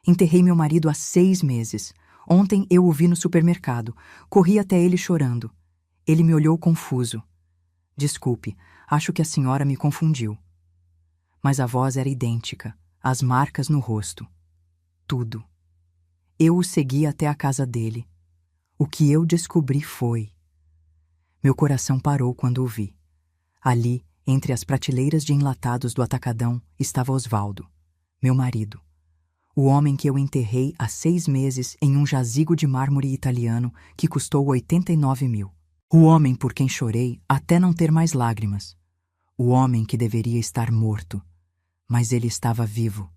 Enterrei meu marido há 6 meses. Ontem eu o vi no supermercado. Corri até ele chorando. Ele me olhou confuso. Desculpe, acho que a senhora me confundiu. Mas a voz era idêntica, as marcas no rosto. Tudo. Eu o segui até a casa dele. O que eu descobri foi... Meu coração parou quando o vi. Ali, entre as prateleiras de enlatados do atacadão, estava Osvaldo, meu marido. O homem que eu enterrei há 6 meses em um jazigo de mármore italiano que custou 89 mil. O homem por quem chorei até não ter mais lágrimas. O homem que deveria estar morto. Mas ele estava vivo,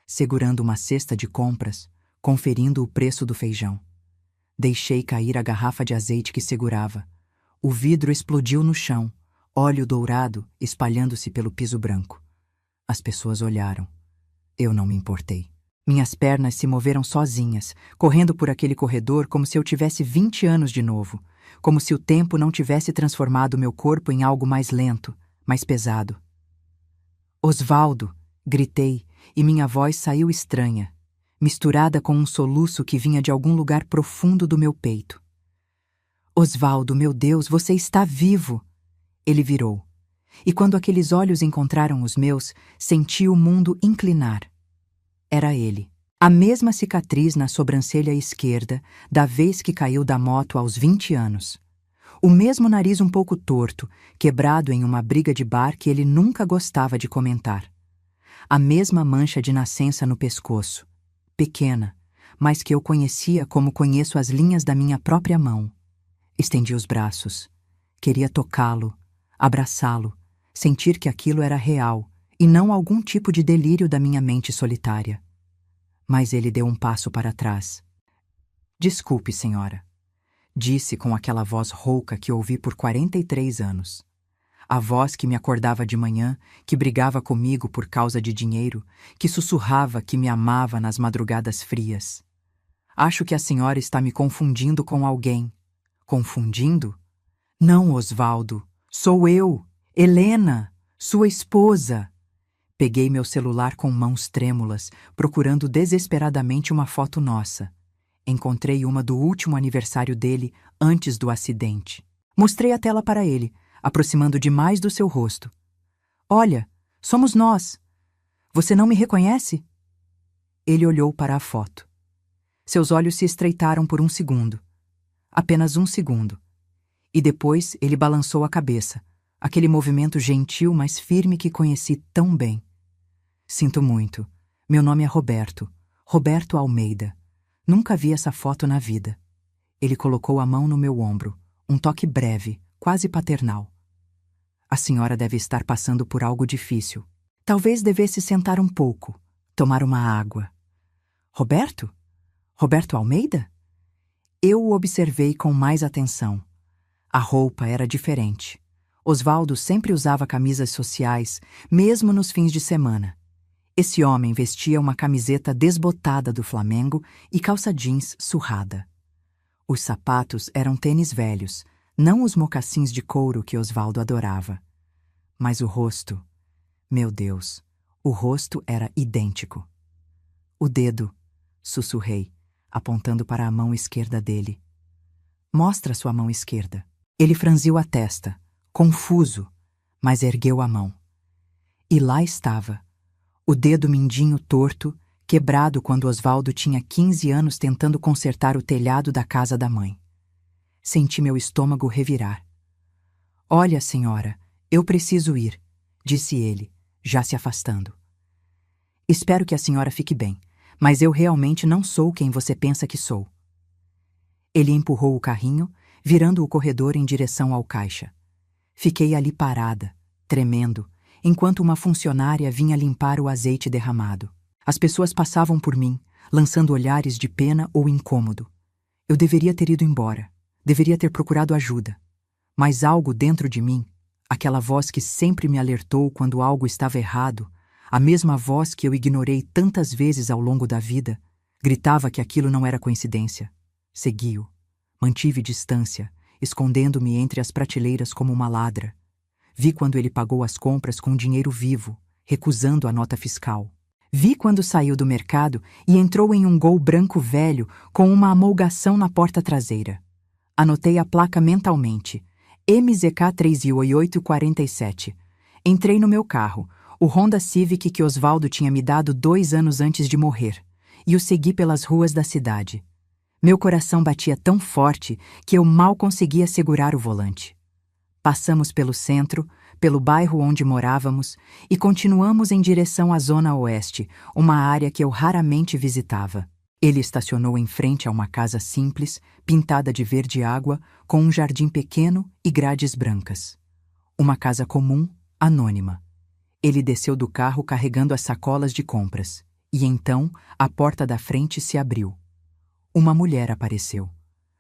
segurando uma cesta de compras, conferindo o preço do feijão. Deixei cair a garrafa de azeite que segurava. O vidro explodiu no chão, óleo dourado espalhando-se pelo piso branco. As pessoas olharam. Eu não me importei. Minhas pernas se moveram sozinhas, correndo por aquele corredor como se eu tivesse 20 anos de novo, como se o tempo não tivesse transformado meu corpo em algo mais lento, mais pesado. Osvaldo! Gritei, e minha voz saiu estranha, misturada com um soluço que vinha de algum lugar profundo do meu peito. Osvaldo, meu Deus, você está vivo! Ele virou. E quando aqueles olhos encontraram os meus, senti o mundo inclinar. Era ele. A mesma cicatriz na sobrancelha esquerda da vez que caiu da moto aos 20 anos. O mesmo nariz um pouco torto, quebrado em uma briga de bar que ele nunca gostava de comentar. A mesma mancha de nascença no pescoço. Pequena, mas que eu conhecia como conheço as linhas da minha própria mão. Estendi os braços. Queria tocá-lo, abraçá-lo, sentir que aquilo era real e não algum tipo de delírio da minha mente solitária. Mas ele deu um passo para trás. Desculpe, senhora, disse com aquela voz rouca que ouvi por 43 anos. A voz que me acordava de manhã, que brigava comigo por causa de dinheiro, que sussurrava que me amava nas madrugadas frias. Acho que a senhora está me confundindo com alguém. Confundindo? Não, Osvaldo. Sou eu, Helena, sua esposa. Peguei meu celular com mãos trêmulas, procurando desesperadamente uma foto nossa. Encontrei uma do último aniversário dele, antes do acidente. Mostrei a tela para ele, aproximando demais do seu rosto. Olha, somos nós. Você não me reconhece? Ele olhou para a foto. Seus olhos se estreitaram por um segundo. Apenas um segundo. E depois ele balançou a cabeça, aquele movimento gentil, mas firme que conheci tão bem. Sinto muito. Meu nome é Roberto. Roberto Almeida. Nunca vi essa foto na vida. Ele colocou a mão no meu ombro, um toque breve, quase paternal. A senhora deve estar passando por algo difícil. Talvez devesse sentar um pouco, tomar uma água. Roberto? Roberto Almeida? Eu o observei com mais atenção. A roupa era diferente. Osvaldo sempre usava camisas sociais, mesmo nos fins de semana. Esse homem vestia uma camiseta desbotada do Flamengo e calça jeans surrada. Os sapatos eram tênis velhos, não os mocassins de couro que Osvaldo adorava. Mas o rosto... Meu Deus, o rosto era idêntico. O dedo, sussurrei, apontando para a mão esquerda dele. Mostra sua mão esquerda. Ele franziu a testa, confuso, mas ergueu a mão. E lá estava, o dedo mindinho torto, quebrado quando Osvaldo tinha 15 anos tentando consertar o telhado da casa da mãe. Senti meu estômago revirar. Olha, senhora, eu preciso ir, disse ele, já se afastando. Espero que a senhora fique bem, mas eu realmente não sou quem você pensa que sou. Ele empurrou o carrinho, virando o corredor em direção ao caixa. Fiquei ali parada, tremendo, enquanto uma funcionária vinha limpar o azeite derramado. As pessoas passavam por mim, lançando olhares de pena ou incômodo. Eu deveria ter ido embora, deveria ter procurado ajuda. Mas algo dentro de mim, aquela voz que sempre me alertou quando algo estava errado, a mesma voz que eu ignorei tantas vezes ao longo da vida, gritava que aquilo não era coincidência. Segui-o. Mantive distância, escondendo-me entre as prateleiras como uma ladra. Vi quando ele pagou as compras com dinheiro vivo, recusando a nota fiscal. Vi quando saiu do mercado e entrou em um Gol branco velho com uma amolgação na porta traseira. Anotei a placa mentalmente. MZK 38847. Entrei no meu carro, o Honda Civic que Osvaldo tinha me dado 2 anos antes de morrer, e o segui pelas ruas da cidade. Meu coração batia tão forte que eu mal conseguia segurar o volante. Passamos pelo centro, pelo bairro onde morávamos, e continuamos em direção à Zona Oeste, uma área que eu raramente visitava. Ele estacionou em frente a uma casa simples, pintada de verde água, com um jardim pequeno e grades brancas. Uma casa comum, anônima. Ele desceu do carro carregando as sacolas de compras, e então a porta da frente se abriu. Uma mulher apareceu.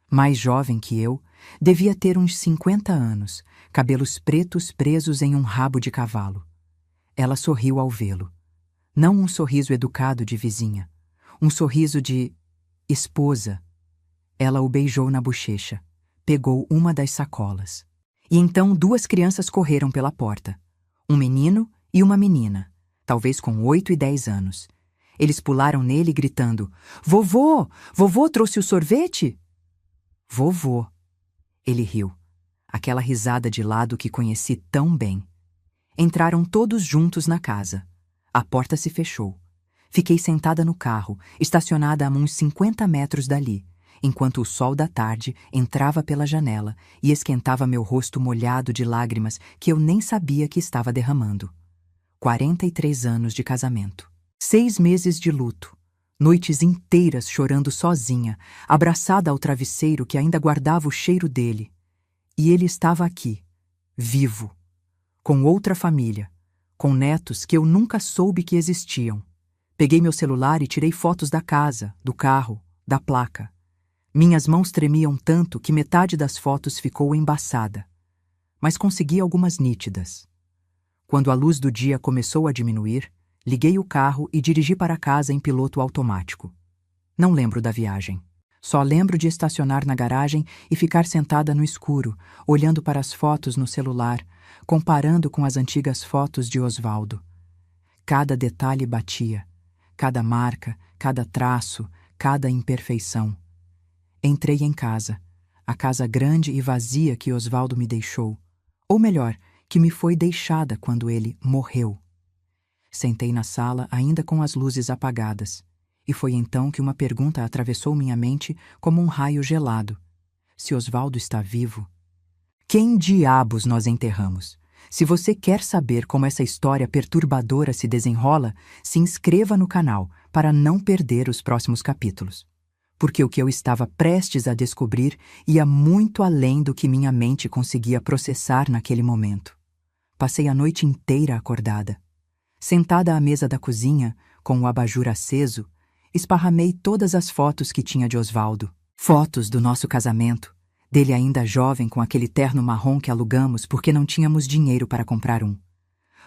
Mais jovem que eu, devia ter uns 50 anos, cabelos pretos presos em um rabo de cavalo. Ela sorriu ao vê-lo. Não um sorriso educado de vizinha, um sorriso de esposa. Ela o beijou na bochecha, pegou uma das sacolas. E então 2 crianças correram pela porta. Um menino e uma menina, talvez com 8 e 10 anos. Eles pularam nele gritando: "Vovô! Vovô trouxe o sorvete?" "Vovô." Ele riu. Aquela risada de lado que conheci tão bem. Entraram todos juntos na casa. A porta se fechou. Fiquei sentada no carro, estacionada a uns 50 metros dali, enquanto o sol da tarde entrava pela janela e esquentava meu rosto molhado de lágrimas que eu nem sabia que estava derramando. 43 anos de casamento. 6 meses de luto. Noites inteiras chorando sozinha, abraçada ao travesseiro que ainda guardava o cheiro dele. E ele estava aqui, vivo, com outra família, com netos que eu nunca soube que existiam. Peguei meu celular e tirei fotos da casa, do carro, da placa. Minhas mãos tremiam tanto que metade das fotos ficou embaçada, mas consegui algumas nítidas. Quando a luz do dia começou a diminuir, liguei o carro e dirigi para casa em piloto automático. Não lembro da viagem. Só lembro de estacionar na garagem e ficar sentada no escuro, olhando para as fotos no celular, comparando com as antigas fotos de Osvaldo. Cada detalhe batia, cada marca, cada traço, cada imperfeição. Entrei em casa, a casa grande e vazia que Osvaldo me deixou, ou melhor, que me foi deixada quando ele morreu. Sentei na sala ainda com as luzes apagadas, e foi então que uma pergunta atravessou minha mente como um raio gelado. Se Osvaldo está vivo? Quem diabos nós enterramos? Se você quer saber como essa história perturbadora se desenrola, se inscreva no canal para não perder os próximos capítulos. Porque o que eu estava prestes a descobrir ia muito além do que minha mente conseguia processar naquele momento. Passei a noite inteira acordada. Sentada à mesa da cozinha, com o abajur aceso, esparramei todas as fotos que tinha de Osvaldo. Fotos do nosso casamento, dele ainda jovem com aquele terno marrom que alugamos porque não tínhamos dinheiro para comprar um.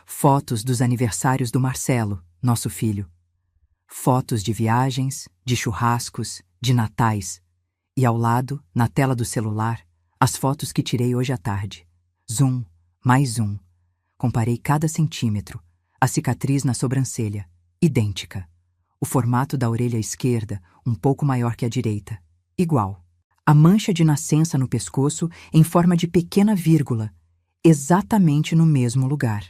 Fotos dos aniversários do Marcelo, nosso filho. Fotos de viagens, de churrascos, de natais. E ao lado, na tela do celular, as fotos que tirei hoje à tarde. Zoom, mais zoom. Comparei cada centímetro. A cicatriz na sobrancelha, idêntica. O formato da orelha esquerda, um pouco maior que a direita, igual. A mancha de nascença no pescoço em forma de pequena vírgula, exatamente no mesmo lugar.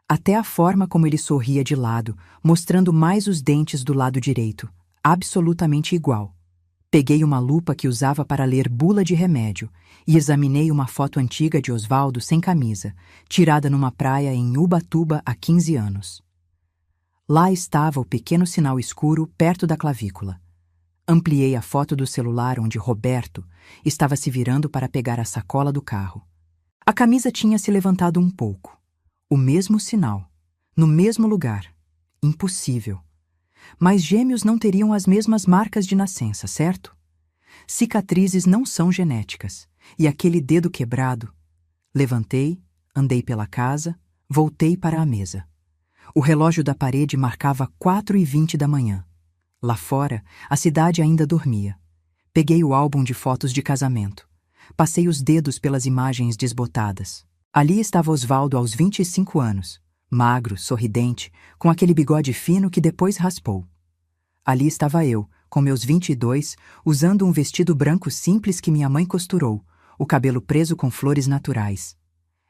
Até a forma como ele sorria de lado, mostrando mais os dentes do lado direito, absolutamente igual. Peguei uma lupa que usava para ler bula de remédio e examinei uma foto antiga de Osvaldo sem camisa, tirada numa praia em Ubatuba há 15 anos. Lá estava o pequeno sinal escuro perto da clavícula. Ampliei a foto do celular onde Roberto estava se virando para pegar a sacola do carro. A camisa tinha se levantado um pouco. O mesmo sinal, no mesmo lugar. Impossível. Mas gêmeos não teriam as mesmas marcas de nascença, certo? Cicatrizes não são genéticas. E aquele dedo quebrado? Levantei, andei pela casa, voltei para a mesa. O relógio da parede marcava 4h20 da manhã. Lá fora, a cidade ainda dormia. Peguei o álbum de fotos de casamento. Passei os dedos pelas imagens desbotadas. Ali estava Osvaldo aos 25 anos, magro, sorridente, com aquele bigode fino que depois raspou. Ali estava eu, com meus 22, usando um vestido branco simples que minha mãe costurou, o cabelo preso com flores naturais.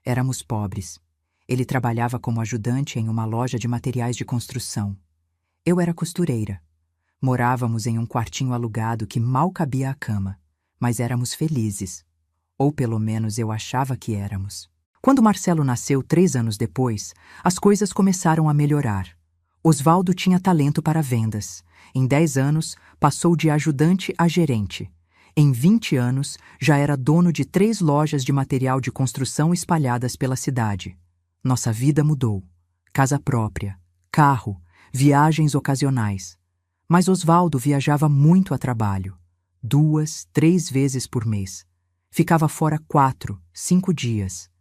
Éramos pobres. Ele trabalhava como ajudante em uma loja de materiais de construção. Eu era costureira. Morávamos em um quartinho alugado que mal cabia à cama, mas éramos felizes. Ou pelo menos eu achava que éramos. Quando Marcelo nasceu 3 anos depois, as coisas começaram a melhorar. Osvaldo tinha talento para vendas. Em 10 anos, passou de ajudante a gerente. Em 20 anos, já era dono de 3 lojas de material de construção espalhadas pela cidade. Nossa vida mudou. Casa própria, carro, viagens ocasionais. Mas Osvaldo viajava muito a trabalho. 2, 3 vezes por mês. Ficava fora 4, 5 dias.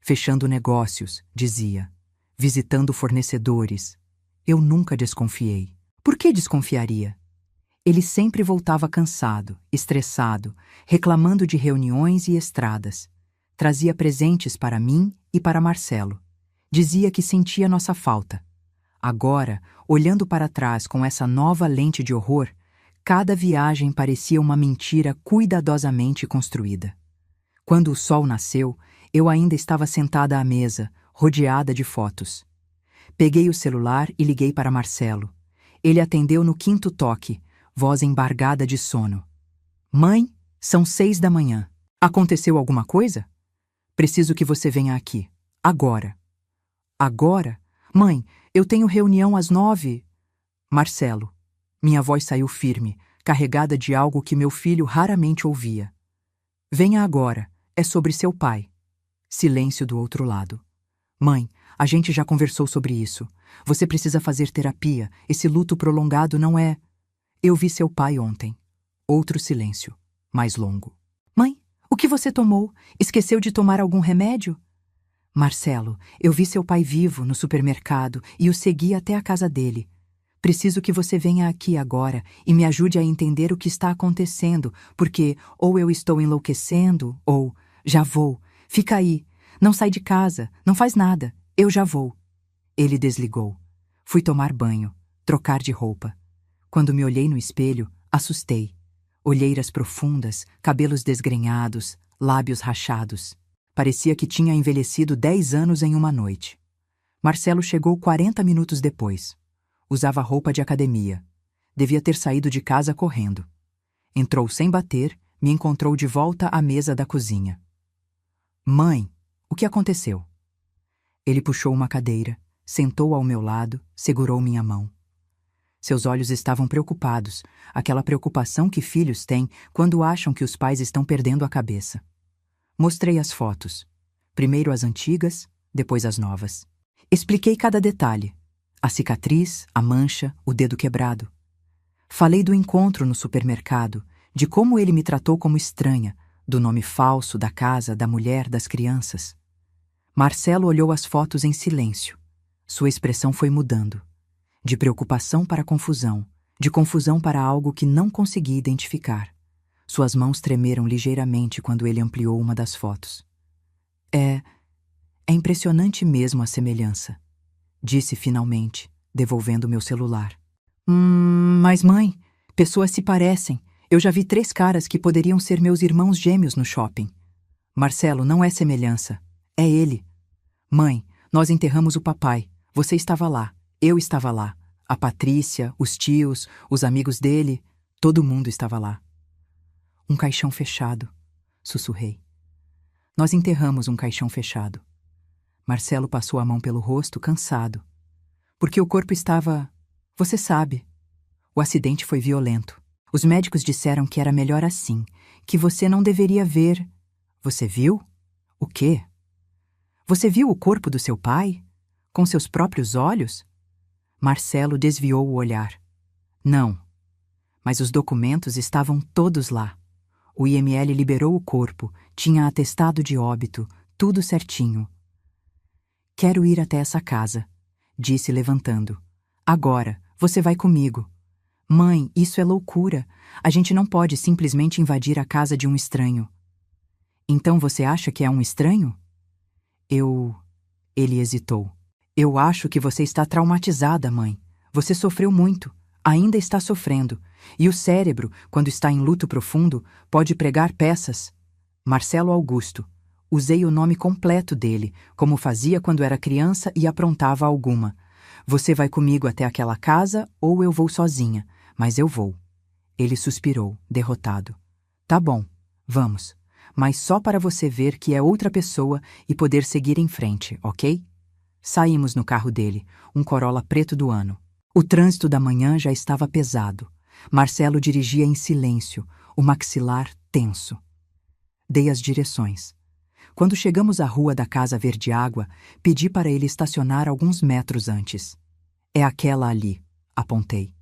Fechando negócios, dizia. Visitando fornecedores. Eu nunca desconfiei. Por que desconfiaria? Ele sempre voltava cansado, estressado, reclamando de reuniões e estradas. Trazia presentes para mim e para Marcelo. Dizia que sentia nossa falta. Agora, olhando para trás com essa nova lente de horror, cada viagem parecia uma mentira cuidadosamente construída. Quando o sol nasceu, eu ainda estava sentada à mesa, rodeada de fotos. Peguei o celular e liguei para Marcelo. Ele atendeu no 5º toque, voz embargada de sono. Mãe, são 6 da manhã. Aconteceu alguma coisa? Preciso que você venha aqui. Agora. Agora? Mãe, eu tenho reunião às 9. Marcelo. Minha voz saiu firme, carregada de algo que meu filho raramente ouvia. Venha agora. É sobre seu pai. Silêncio do outro lado. Mãe, a gente já conversou sobre isso. Você precisa fazer terapia. Esse luto prolongado não é... Eu vi seu pai ontem. Outro silêncio, mais longo. Mãe, o que você tomou? Esqueceu de tomar algum remédio? Marcelo, eu vi seu pai vivo no supermercado e o segui até a casa dele. Preciso que você venha aqui agora e me ajude a entender o que está acontecendo, porque ou eu estou enlouquecendo, ou... Já vou. Fica aí. Não sai de casa. Não faz nada. Eu já vou. Ele desligou. Fui tomar banho, trocar de roupa. Quando me olhei no espelho, assustei. Olheiras profundas, cabelos desgrenhados, lábios rachados. Parecia que tinha envelhecido 10 anos em uma noite. Marcelo chegou 40 minutos depois. Usava roupa de academia. Devia ter saído de casa correndo. Entrou sem bater, me encontrou de volta à mesa da cozinha. Mãe, o que aconteceu? Ele puxou uma cadeira, sentou ao meu lado, segurou minha mão. Seus olhos estavam preocupados, aquela preocupação que filhos têm quando acham que os pais estão perdendo a cabeça. Mostrei as fotos. Primeiro as antigas, depois as novas. Expliquei cada detalhe. A cicatriz, a mancha, o dedo quebrado. Falei do encontro no supermercado, de como ele me tratou como estranha, do nome falso, da casa, da mulher, das crianças. Marcelo olhou as fotos em silêncio. Sua expressão foi mudando. De preocupação para confusão, de confusão para algo que não consegui identificar. Suas mãos tremeram ligeiramente quando ele ampliou uma das fotos. É impressionante mesmo a semelhança, disse finalmente, devolvendo meu celular. Mas mãe, pessoas se parecem. Eu já vi 3 caras que poderiam ser meus irmãos gêmeos no shopping. Marcelo, não é semelhança. É ele. Mãe, nós enterramos o papai. Você estava lá. Eu estava lá. A Patrícia, os tios, os amigos dele. Todo mundo estava lá. Um caixão fechado. Sussurrei. Nós enterramos um caixão fechado. Marcelo passou a mão pelo rosto, cansado. Porque o corpo estava... Você sabe. O acidente foi violento. Os médicos disseram que era melhor assim, que você não deveria ver... Você viu? O quê? Você viu o corpo do seu pai? Com seus próprios olhos? Marcelo desviou o olhar. Não. Mas os documentos estavam todos lá. O IML liberou o corpo, tinha atestado de óbito, tudo certinho. Quero ir até essa casa, disse levantando. Agora, você vai comigo. Mãe, isso é loucura. A gente não pode simplesmente invadir a casa de um estranho. Então você acha que é um estranho? Ele hesitou. Eu acho que você está traumatizada, mãe. Você sofreu muito, ainda está sofrendo. E o cérebro, quando está em luto profundo, pode pregar peças. Marcelo Augusto. Usei o nome completo dele, como fazia quando era criança e aprontava alguma. Você vai comigo até aquela casa ou eu vou sozinha, mas eu vou. Ele suspirou, derrotado. Tá bom, vamos. Mas só para você ver que é outra pessoa e poder seguir em frente, ok? Saímos no carro dele, um Corolla preto do ano. O trânsito da manhã já estava pesado. Marcelo dirigia em silêncio, o maxilar tenso. Dei as direções. Quando chegamos à rua da Casa Verde Água, pedi para ele estacionar alguns metros antes. É aquela ali, apontei.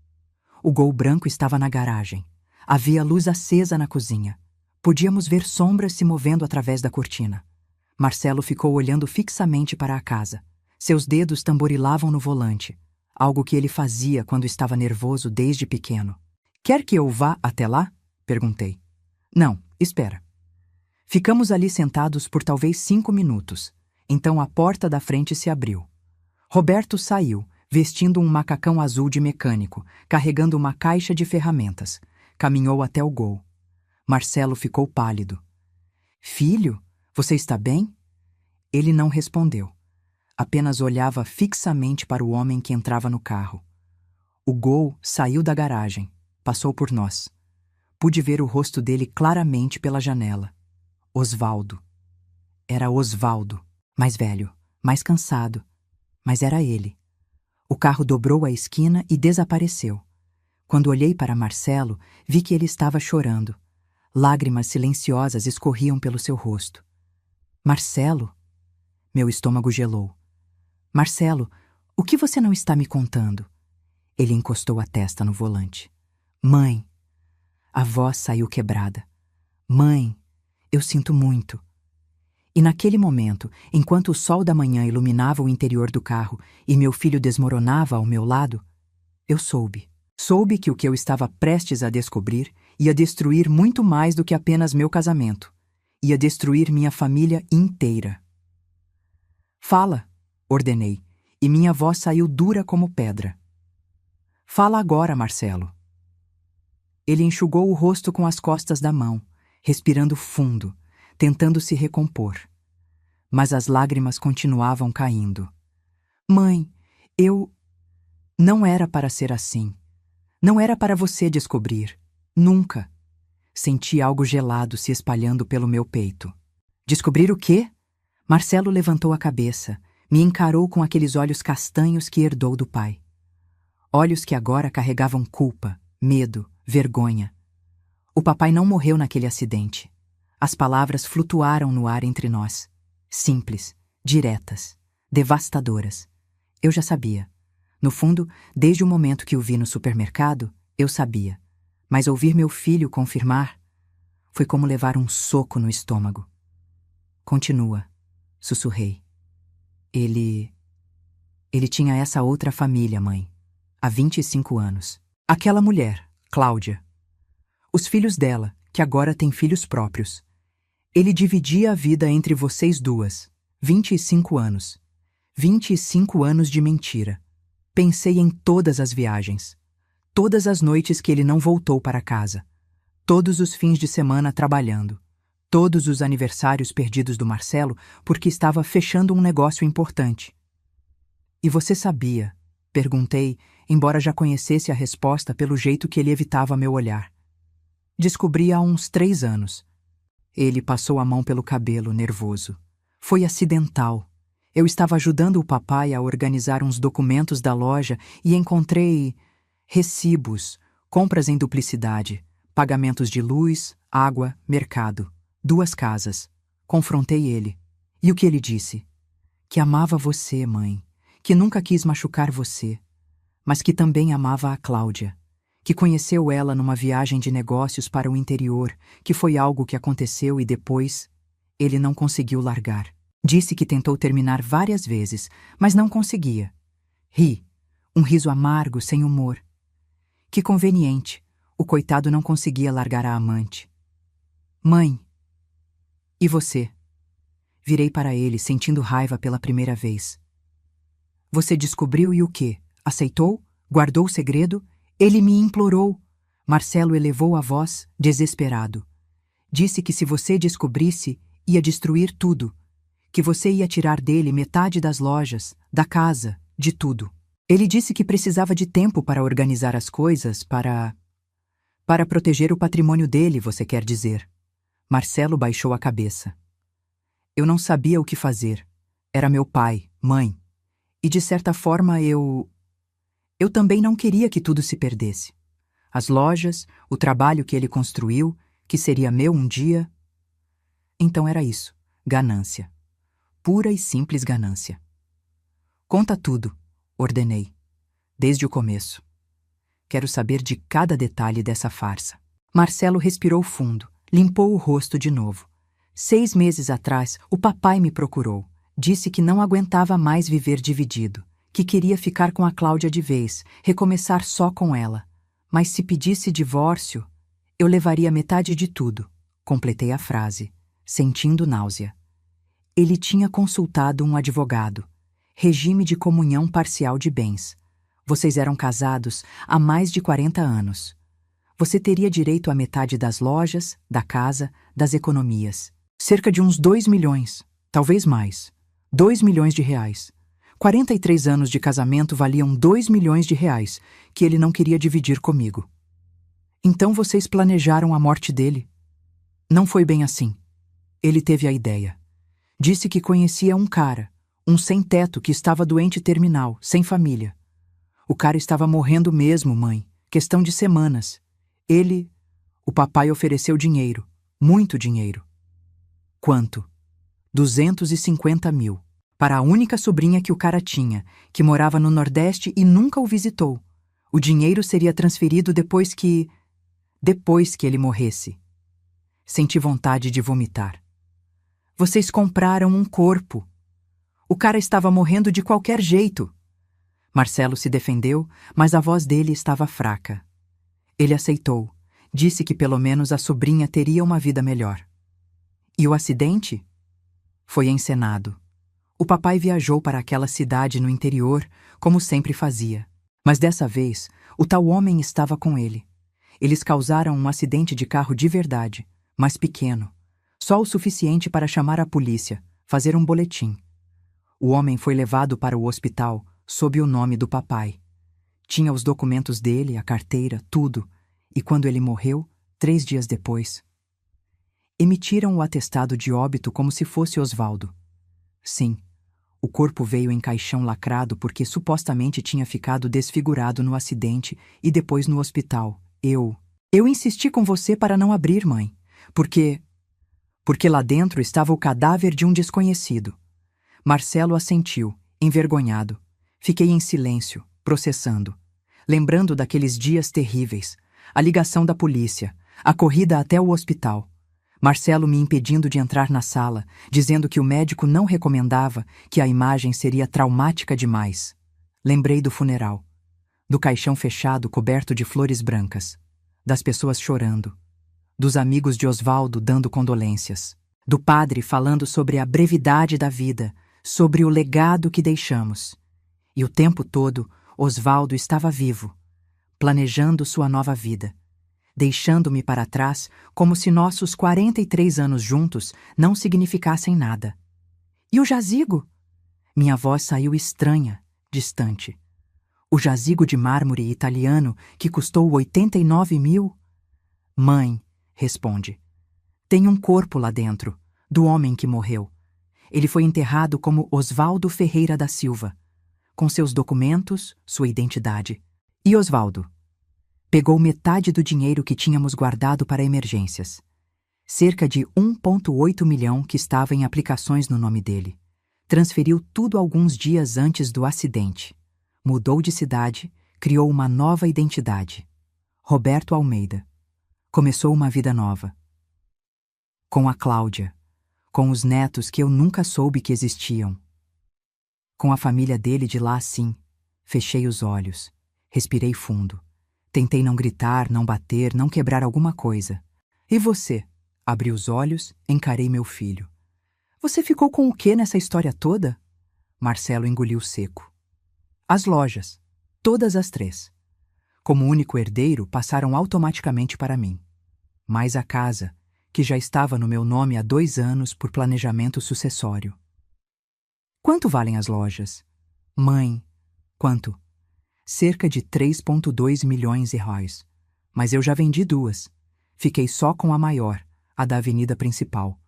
O Gol branco estava na garagem. Havia luz acesa na cozinha. Podíamos ver sombras se movendo através da cortina. Marcelo ficou olhando fixamente para a casa. Seus dedos tamborilavam no volante, algo que ele fazia quando estava nervoso desde pequeno. Quer que eu vá até lá? Perguntei. Não, espera. Ficamos ali sentados por talvez 5 minutos. Então a porta da frente se abriu. Roberto saiu, vestindo um macacão azul de mecânico, carregando uma caixa de ferramentas. Caminhou até o Gol. Marcelo ficou pálido. Filho, você está bem? Ele não respondeu. Apenas olhava fixamente para o homem que entrava no carro. O Gol saiu da garagem, passou por nós. Pude ver o rosto dele claramente pela janela. Osvaldo. Era Osvaldo, mais velho, mais cansado. Mas era ele. O carro dobrou a esquina e desapareceu. Quando olhei para Marcelo, vi que ele estava chorando. Lágrimas silenciosas escorriam pelo seu rosto. Marcelo? Meu estômago gelou. Marcelo, o que você não está me contando? Ele encostou a testa no volante. Mãe. A voz saiu quebrada. Mãe, eu sinto muito. E naquele momento, enquanto o sol da manhã iluminava o interior do carro e meu filho desmoronava ao meu lado, eu soube. Soube que o que eu estava prestes a descobrir ia destruir muito mais do que apenas meu casamento. Ia destruir minha família inteira. Fala, ordenei, e minha voz saiu dura como pedra. Fala agora, Marcelo. Ele enxugou o rosto com as costas da mão, respirando fundo, tentando se recompor. Mas as lágrimas continuavam caindo. Mãe, eu... Não era para ser assim. Não era para você descobrir. Nunca. Senti algo gelado se espalhando pelo meu peito. Descobrir o quê? Marcelo levantou a cabeça, me encarou com aqueles olhos castanhos que herdou do pai. Olhos que agora carregavam culpa, medo, vergonha. O papai não morreu naquele acidente. As palavras flutuaram no ar entre nós. Simples, diretas, devastadoras. Eu já sabia. No fundo, desde o momento que o vi no supermercado, eu sabia. Mas ouvir meu filho confirmar foi como levar um soco no estômago. Continua, sussurrei. Ele tinha essa outra família, mãe. Há 25 anos. Aquela mulher, Cláudia. Os filhos dela, que agora têm filhos próprios. Ele dividia a vida entre vocês duas. 25 anos. 25 anos de mentira. Pensei em todas as viagens. Todas as noites que ele não voltou para casa. Todos os fins de semana trabalhando. Todos os aniversários perdidos do Marcelo porque estava fechando um negócio importante. E você sabia? Perguntei, embora já conhecesse a resposta pelo jeito que ele evitava meu olhar. Descobri há uns 3 anos. Ele passou a mão pelo cabelo, nervoso. Foi acidental. Eu estava ajudando o papai a organizar uns documentos da loja e encontrei recibos, compras em duplicidade, pagamentos de luz, água, mercado. 2 casas. Confrontei ele. E o que ele disse? Que amava você, mãe. Que nunca quis machucar você. Mas que também amava a Cláudia. Que conheceu ela numa viagem de negócios para o interior, que foi algo que aconteceu e depois ele não conseguiu largar. Disse que tentou terminar várias vezes, mas não conseguia. Ri. Um riso amargo, sem humor. Que conveniente. O coitado não conseguia largar a amante. Mãe. E você? Virei para ele, sentindo raiva pela primeira vez. Você descobriu e o quê? Aceitou? Guardou o segredo? Ele me implorou. Marcelo elevou a voz, desesperado. Disse que se você descobrisse, ia destruir tudo. Que você ia tirar dele metade das lojas, da casa, de tudo. Ele disse que precisava de tempo para organizar as coisas, para proteger o patrimônio dele, você quer dizer. Marcelo baixou a cabeça. Eu não sabia o que fazer. Era meu pai, mãe. E de certa forma eu também não queria que tudo se perdesse. As lojas, o trabalho que ele construiu, que seria meu um dia. Então era isso, ganância. Pura e simples ganância. Conta tudo, ordenei. Desde o começo. Quero saber de cada detalhe dessa farsa. Marcelo respirou fundo, limpou o rosto de novo. 6 meses atrás, o papai me procurou. Disse que não aguentava mais viver dividido, que queria ficar com a Cláudia de vez, recomeçar só com ela. Mas se pedisse divórcio, eu levaria metade de tudo. Completei a frase, sentindo náusea. Ele tinha consultado um advogado. Regime de comunhão parcial de bens. Vocês eram casados há mais de 40 anos. Você teria direito à metade das lojas, da casa, das economias. Cerca de uns 2 milhões, talvez mais. 2 milhões de reais. 43 anos de casamento valiam 2 milhões de reais, que ele não queria dividir comigo. Então vocês planejaram a morte dele? Não foi bem assim. Ele teve a ideia. Disse que conhecia um cara, um sem-teto que estava doente terminal, sem família. O cara estava morrendo mesmo, mãe. Questão de semanas. O papai ofereceu dinheiro. Muito dinheiro. Quanto? 250 mil. Para a única sobrinha que o cara tinha, que morava no Nordeste e nunca o visitou. O dinheiro seria transferido depois que ele morresse. Senti vontade de vomitar. Vocês compraram um corpo. O cara estava morrendo de qualquer jeito. Marcelo se defendeu, mas a voz dele estava fraca. Ele aceitou. Disse que pelo menos a sobrinha teria uma vida melhor. E o acidente? Foi encenado. O papai viajou para aquela cidade no interior, como sempre fazia. Mas dessa vez, o tal homem estava com ele. Eles causaram um acidente de carro de verdade, mas pequeno. Só o suficiente para chamar a polícia, fazer um boletim. O homem foi levado para o hospital sob o nome do papai. Tinha os documentos dele, a carteira, tudo. E quando ele morreu, 3 dias depois, emitiram o atestado de óbito como se fosse Osvaldo. Sim, o corpo veio em caixão lacrado porque supostamente tinha ficado desfigurado no acidente e depois no hospital. Eu insisti com você para não abrir, mãe, porque lá dentro estava o cadáver de um desconhecido. Marcelo assentiu, envergonhado. Fiquei em silêncio, processando, lembrando daqueles dias terríveis, a ligação da polícia, a corrida até o hospital. Marcelo me impedindo de entrar na sala, dizendo que o médico não recomendava, que a imagem seria traumática demais. Lembrei do funeral, do caixão fechado coberto de flores brancas, das pessoas chorando, dos amigos de Osvaldo dando condolências, do padre falando sobre a brevidade da vida, sobre o legado que deixamos. E o tempo todo, Osvaldo estava vivo, planejando sua nova vida, deixando-me para trás como se nossos 43 anos juntos não significassem nada. E o jazigo? Minha voz saiu estranha, distante. O jazigo de mármore italiano que custou 89 mil? Mãe, responde. Tem um corpo lá dentro, do homem que morreu. Ele foi enterrado como Osvaldo Ferreira da Silva, com seus documentos, sua identidade. E Osvaldo? Pegou metade do dinheiro que tínhamos guardado para emergências. Cerca de 1,8 milhão que estava em aplicações no nome dele. Transferiu tudo alguns dias antes do acidente. Mudou de cidade, criou uma nova identidade. Roberto Almeida. Começou uma vida nova. Com a Cláudia. Com os netos que eu nunca soube que existiam. Com a família dele de lá sim. Fechei os olhos. Respirei fundo. Tentei não gritar, não bater, não quebrar alguma coisa. E você? Abri os olhos, encarei meu filho. Você ficou com o quê nessa história toda? Marcelo engoliu seco. As lojas, todas as 3. Como único herdeiro, passaram automaticamente para mim. Mas a casa, que já estava no meu nome há 2 anos por planejamento sucessório. Quanto valem as lojas? Mãe, quanto? Cerca de 3,2 milhões de reais. Mas eu já vendi 2. Fiquei só com a maior, a da avenida principal.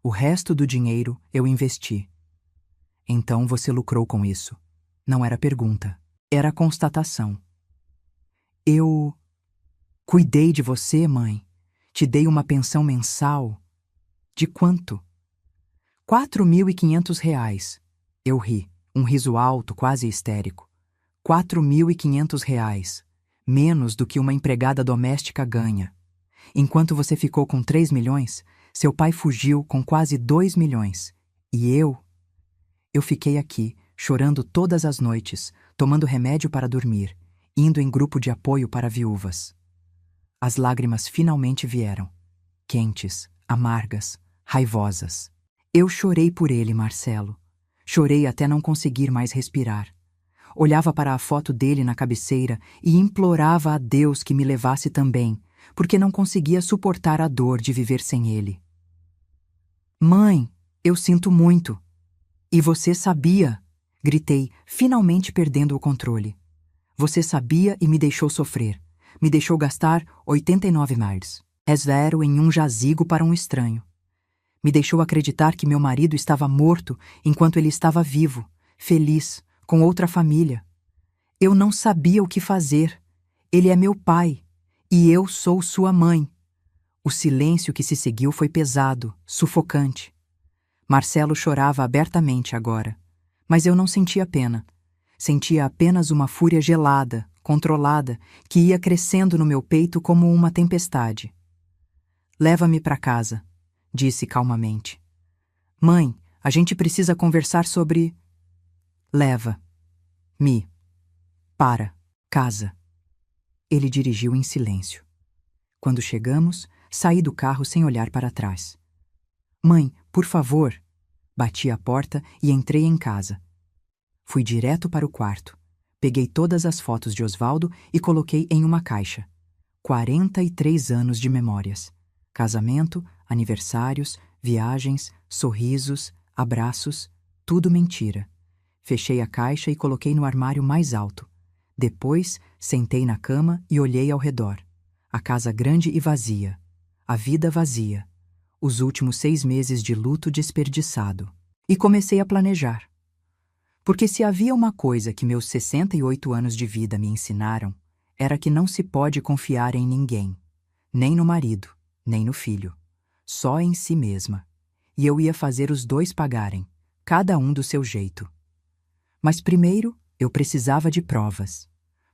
O resto do dinheiro eu investi. Então você lucrou com isso. Não era pergunta, era constatação. Eu cuidei de você, mãe. Te dei uma pensão mensal. De quanto? R$ 4.500. Eu ri, um riso alto, quase histérico. R$ 4.500. Menos do que uma empregada doméstica ganha. Enquanto você ficou com 3 milhões, seu pai fugiu com quase 2 milhões. E eu fiquei aqui, chorando todas as noites, tomando remédio para dormir, indo em grupo de apoio para viúvas. As lágrimas finalmente vieram, quentes, amargas, raivosas. Eu chorei por ele, Marcelo. Chorei até não conseguir mais respirar. Olhava para a foto dele na cabeceira e implorava a Deus que me levasse também, porque não conseguia suportar a dor de viver sem ele. Mãe, eu sinto muito. E você sabia? Gritei, finalmente perdendo o controle. Você sabia e me deixou sofrer. Me deixou gastar 89 miles. É 0 em um jazigo para um estranho. Me deixou acreditar que meu marido estava morto enquanto ele estava vivo, feliz, com outra família. Eu não sabia o que fazer. Ele é meu pai. E eu sou sua mãe. O silêncio que se seguiu foi pesado, sufocante. Marcelo chorava abertamente agora. Mas eu não sentia pena. Sentia apenas uma fúria gelada, controlada, que ia crescendo no meu peito como uma tempestade. Leva-me para casa, disse calmamente. Mãe, a gente precisa conversar sobre... Leva-me para casa. Ele dirigiu em silêncio. Quando chegamos, saí do carro sem olhar para trás. Mãe, por favor. Bati a porta e entrei em casa. Fui direto para o quarto. Peguei todas as fotos de Osvaldo e coloquei em uma caixa. 43 anos de memórias. Casamento, aniversários, viagens, sorrisos, abraços, tudo mentira. Fechei a caixa e coloquei no armário mais alto. Depois, sentei na cama e olhei ao redor. A casa grande e vazia. A vida vazia. Os últimos 6 meses de luto desperdiçado. E comecei a planejar. Porque se havia uma coisa que meus 68 anos de vida me ensinaram, era que não se pode confiar em ninguém. Nem no marido, nem no filho. Só em si mesma. E eu ia fazer os 2 pagarem, cada um do seu jeito. Mas primeiro, eu precisava de provas.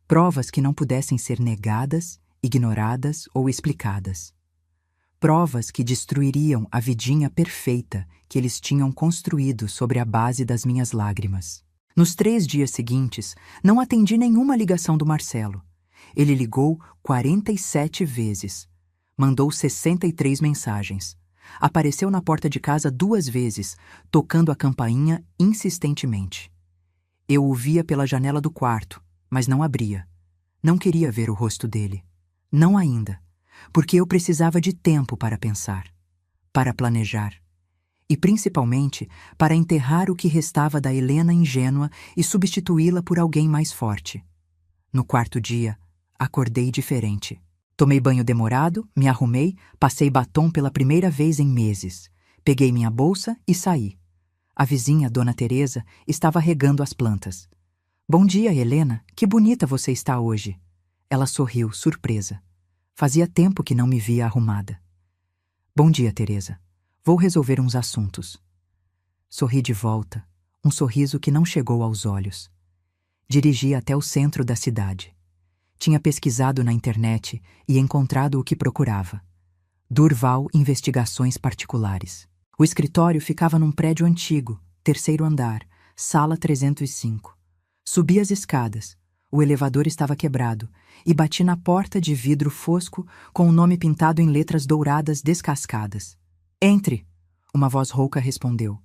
Provas que não pudessem ser negadas, ignoradas ou explicadas. Provas que destruiriam a vidinha perfeita que eles tinham construído sobre a base das minhas lágrimas. Nos 3 dias seguintes, não atendi nenhuma ligação do Marcelo. Ele ligou 47 vezes. Mandou 63 mensagens. Apareceu na porta de casa 2 vezes, tocando a campainha insistentemente. Eu o via pela janela do quarto, mas não abria. Não queria ver o rosto dele. Não ainda, porque eu precisava de tempo para pensar, para planejar. E principalmente para enterrar o que restava da Helena ingênua e substituí-la por alguém mais forte. No 4º dia, acordei diferente. Tomei banho demorado, me arrumei, passei batom pela primeira vez em meses. Peguei minha bolsa e saí. A vizinha, Dona Teresa, estava regando as plantas. Bom dia, Helena, que bonita você está hoje. Ela sorriu, surpresa. Fazia tempo que não me via arrumada. Bom dia, Teresa. Vou resolver uns assuntos. Sorri de volta, um sorriso que não chegou aos olhos. Dirigi até o centro da cidade. Tinha pesquisado na internet e encontrado o que procurava. Durval Investigações Particulares. O escritório ficava num prédio antigo, 3º andar, sala 305. Subi as escadas. O elevador estava quebrado e bati na porta de vidro fosco com o nome pintado em letras douradas descascadas. Entre! Uma voz rouca respondeu.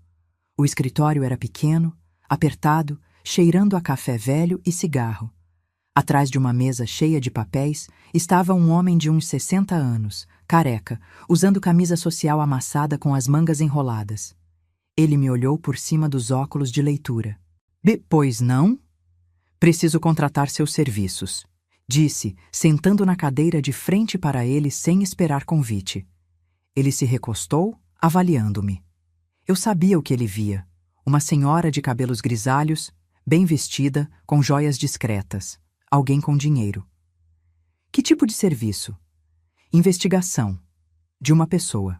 O escritório era pequeno, apertado, cheirando a café velho e cigarro. Atrás de uma mesa cheia de papéis estava um homem de uns 60 anos, careca, usando camisa social amassada com as mangas enroladas. Ele me olhou por cima dos óculos de leitura. Pois não? Preciso contratar seus serviços, disse, sentando na cadeira de frente para ele sem esperar convite. Ele se recostou, avaliando-me. Eu sabia o que ele via. Uma senhora de cabelos grisalhos, bem vestida, com joias discretas. Alguém com dinheiro. Que tipo de serviço? Investigação. De uma pessoa.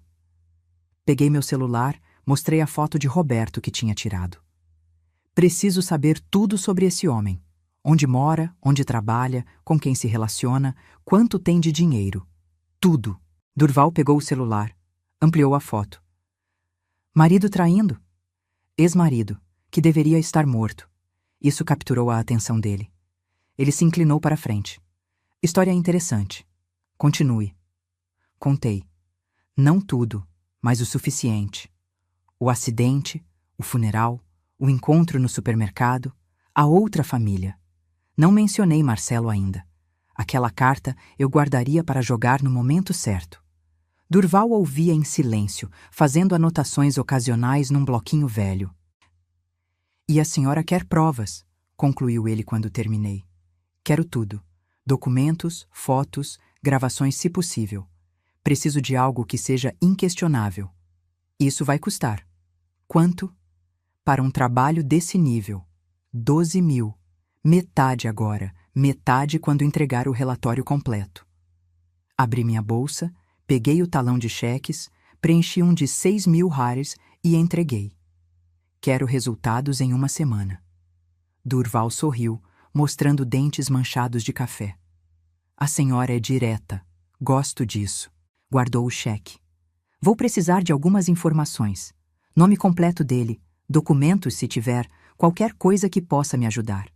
Peguei meu celular, mostrei a foto de Roberto que tinha tirado. Preciso saber tudo sobre esse homem. Onde mora, onde trabalha, com quem se relaciona, quanto tem de dinheiro. Tudo. Durval pegou o celular, ampliou a foto. Marido traindo? Ex-marido, que deveria estar morto. Isso capturou a atenção dele. Ele se inclinou para a frente. História interessante. Continue. Contei. Não tudo, mas o suficiente. O acidente, o funeral, o encontro no supermercado, a outra família. Não mencionei Marcelo ainda. Aquela carta eu guardaria para jogar no momento certo. Durval ouvia em silêncio, fazendo anotações ocasionais num bloquinho velho. E a senhora quer provas, concluiu ele quando terminei. Quero tudo. Documentos, fotos, gravações se possível. Preciso de algo que seja inquestionável. Isso vai custar. Quanto? Para um trabalho desse nível. 12 mil. Metade agora, metade quando entregar o relatório completo. Abri minha bolsa, peguei o talão de cheques, preenchi um de 6 mil hares e entreguei. Quero resultados em uma semana. Durval sorriu, mostrando dentes manchados de café. A senhora é direta. Gosto disso. Guardou o cheque. Vou precisar de algumas informações. Nome completo dele, documentos se tiver, qualquer coisa que possa me ajudar.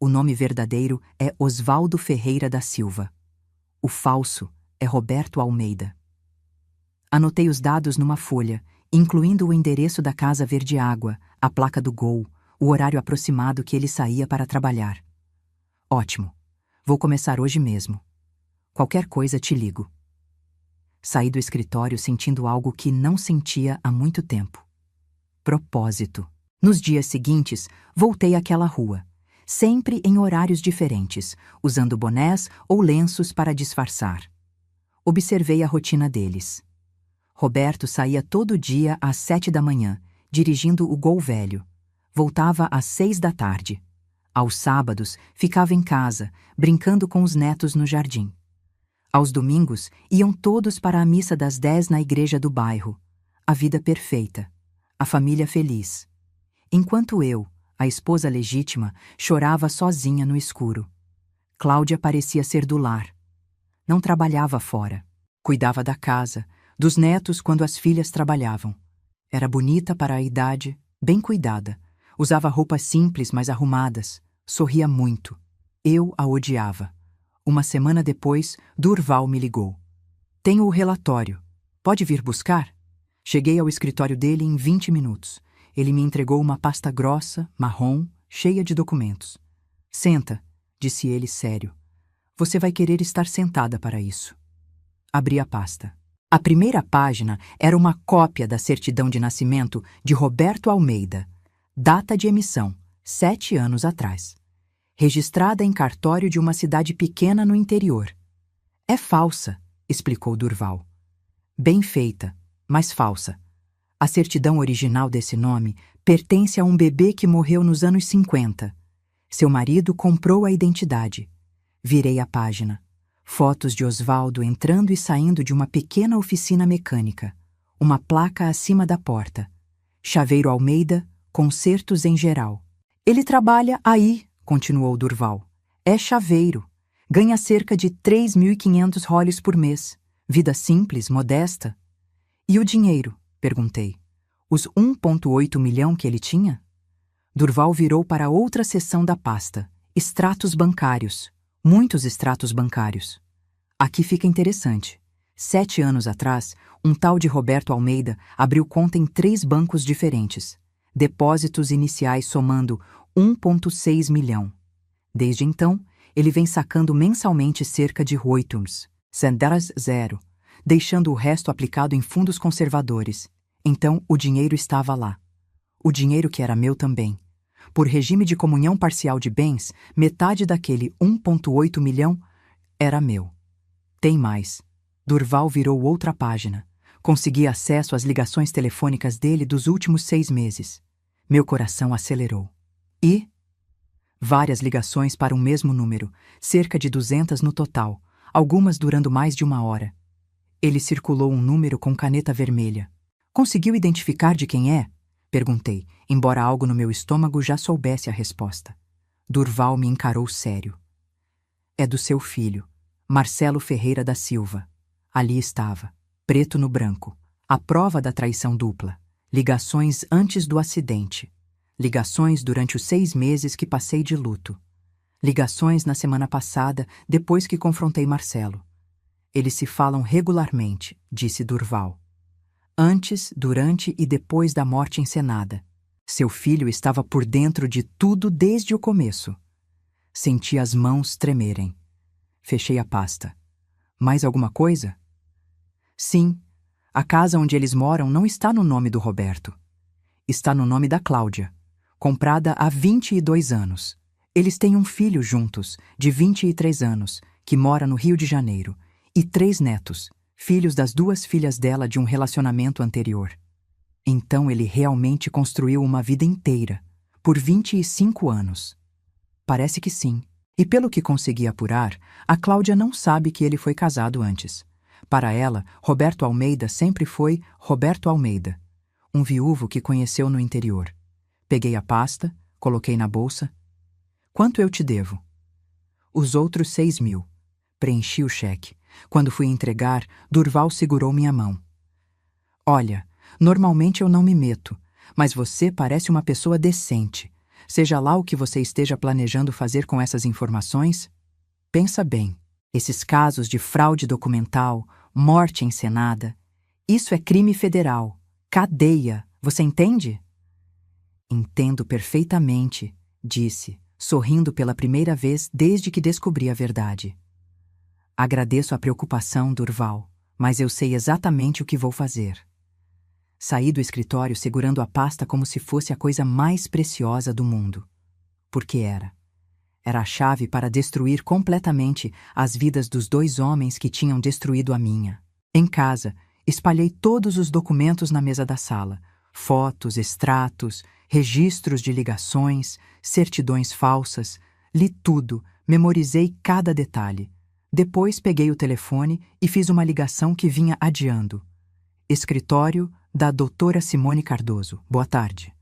O nome verdadeiro é Osvaldo Ferreira da Silva. O falso é Roberto Almeida. Anotei os dados numa folha, incluindo o endereço da Casa Verde Água, a placa do Gol, o horário aproximado que ele saía para trabalhar. Ótimo. Vou começar hoje mesmo. Qualquer coisa te ligo. Saí do escritório sentindo algo que não sentia há muito tempo. Propósito. Nos dias seguintes, voltei àquela rua, sempre em horários diferentes, usando bonés ou lenços para disfarçar. Observei a rotina deles. Roberto saía todo dia às 7 da manhã, dirigindo o Gol velho. Voltava às 6 da tarde. Aos sábados, ficava em casa, brincando com os netos no jardim. Aos domingos, iam todos para a missa das 10 na igreja do bairro. A vida perfeita. A família feliz. Enquanto eu, a esposa legítima, chorava sozinha no escuro. Cláudia parecia ser do lar. Não trabalhava fora. Cuidava da casa, dos netos quando as filhas trabalhavam. Era bonita para a idade, bem cuidada. Usava roupas simples, mas arrumadas. Sorria muito. Eu a odiava. Uma semana depois, Durval me ligou. Tenho o relatório. Pode vir buscar? Cheguei ao escritório dele em 20 minutos. Ele me entregou uma pasta grossa, marrom, cheia de documentos. Senta, disse ele sério. Você vai querer estar sentada para isso. Abri a pasta. A primeira página era uma cópia da certidão de nascimento de Roberto Almeida. Data de emissão, 7 anos atrás. Registrada em cartório de uma cidade pequena no interior. É falsa, explicou Durval. Bem feita, mas falsa. A certidão original desse nome pertence a um bebê que morreu nos anos 50. Seu marido comprou a identidade. Virei a página. Fotos de Osvaldo entrando e saindo de uma pequena oficina mecânica. Uma placa acima da porta. Chaveiro Almeida, concertos em geral. Ele trabalha aí, continuou Durval. É chaveiro. Ganha cerca de 3.500 roles por mês. Vida simples, modesta. E o dinheiro? Perguntei. Os 1,8 milhão que ele tinha? Durval virou para outra seção da pasta. Extratos bancários. Muitos extratos bancários. Aqui fica interessante. 7 anos atrás, um tal de Roberto Almeida abriu conta em 3 bancos diferentes. Depósitos iniciais somando 1,6 milhão. Desde então, ele vem sacando mensalmente cerca de 800.000, deixando o resto aplicado em fundos conservadores. Então, o dinheiro estava lá. O dinheiro que era meu também. Por regime de comunhão parcial de bens, metade daquele 1,8 milhão era meu. Tem mais. Durval virou outra página. Consegui acesso às ligações telefônicas dele dos últimos 6 meses. Meu coração acelerou. E várias ligações para um mesmo número, cerca de 200 no total, algumas durando mais de 1 hora. Ele circulou um número com caneta vermelha. Conseguiu identificar de quem é? Perguntei, embora algo no meu estômago já soubesse a resposta. Durval me encarou sério. É do seu filho, Marcelo Ferreira da Silva. Ali estava, preto no branco, a prova da traição dupla. Ligações antes do acidente. Ligações durante os 6 meses que passei de luto. Ligações na semana passada, depois que confrontei Marcelo. Eles se falam regularmente, disse Durval. Antes, durante e depois da morte encenada. Seu filho estava por dentro de tudo desde o começo. Senti as mãos tremerem. Fechei a pasta. Mais alguma coisa? Sim, a casa onde eles moram não está no nome do Roberto. Está no nome da Cláudia, comprada há 22 anos. Eles têm um filho juntos, de 23 anos, que mora no Rio de Janeiro, e 3 netos, filhos das 2 filhas dela de um relacionamento anterior. Então ele realmente construiu uma vida inteira, por 25 anos. Parece que sim. E pelo que consegui apurar, a Cláudia não sabe que ele foi casado antes. Para ela, Roberto Almeida sempre foi Roberto Almeida, um viúvo que conheceu no interior. Peguei a pasta, coloquei na bolsa. Quanto eu te devo? Os outros 6.000. Preenchi o cheque. Quando fui entregar, Durval segurou minha mão. Olha, normalmente eu não me meto, mas você parece uma pessoa decente. Seja lá o que você esteja planejando fazer com essas informações, pensa bem. Esses casos de fraude documental, morte encenada, isso é crime federal, cadeia, você entende? Entendo perfeitamente, disse, sorrindo pela primeira vez desde que descobri a verdade. Agradeço a preocupação, Durval, mas eu sei exatamente o que vou fazer. Saí do escritório segurando a pasta como se fosse a coisa mais preciosa do mundo. Porque era. Era a chave para destruir completamente as vidas dos 2 homens que tinham destruído a minha. Em casa, espalhei todos os documentos na mesa da sala. Fotos, extratos, registros de ligações, certidões falsas. Li tudo, memorizei cada detalhe. Depois peguei o telefone e fiz uma ligação que vinha adiando. Escritório da doutora Simone Cardoso. Boa tarde.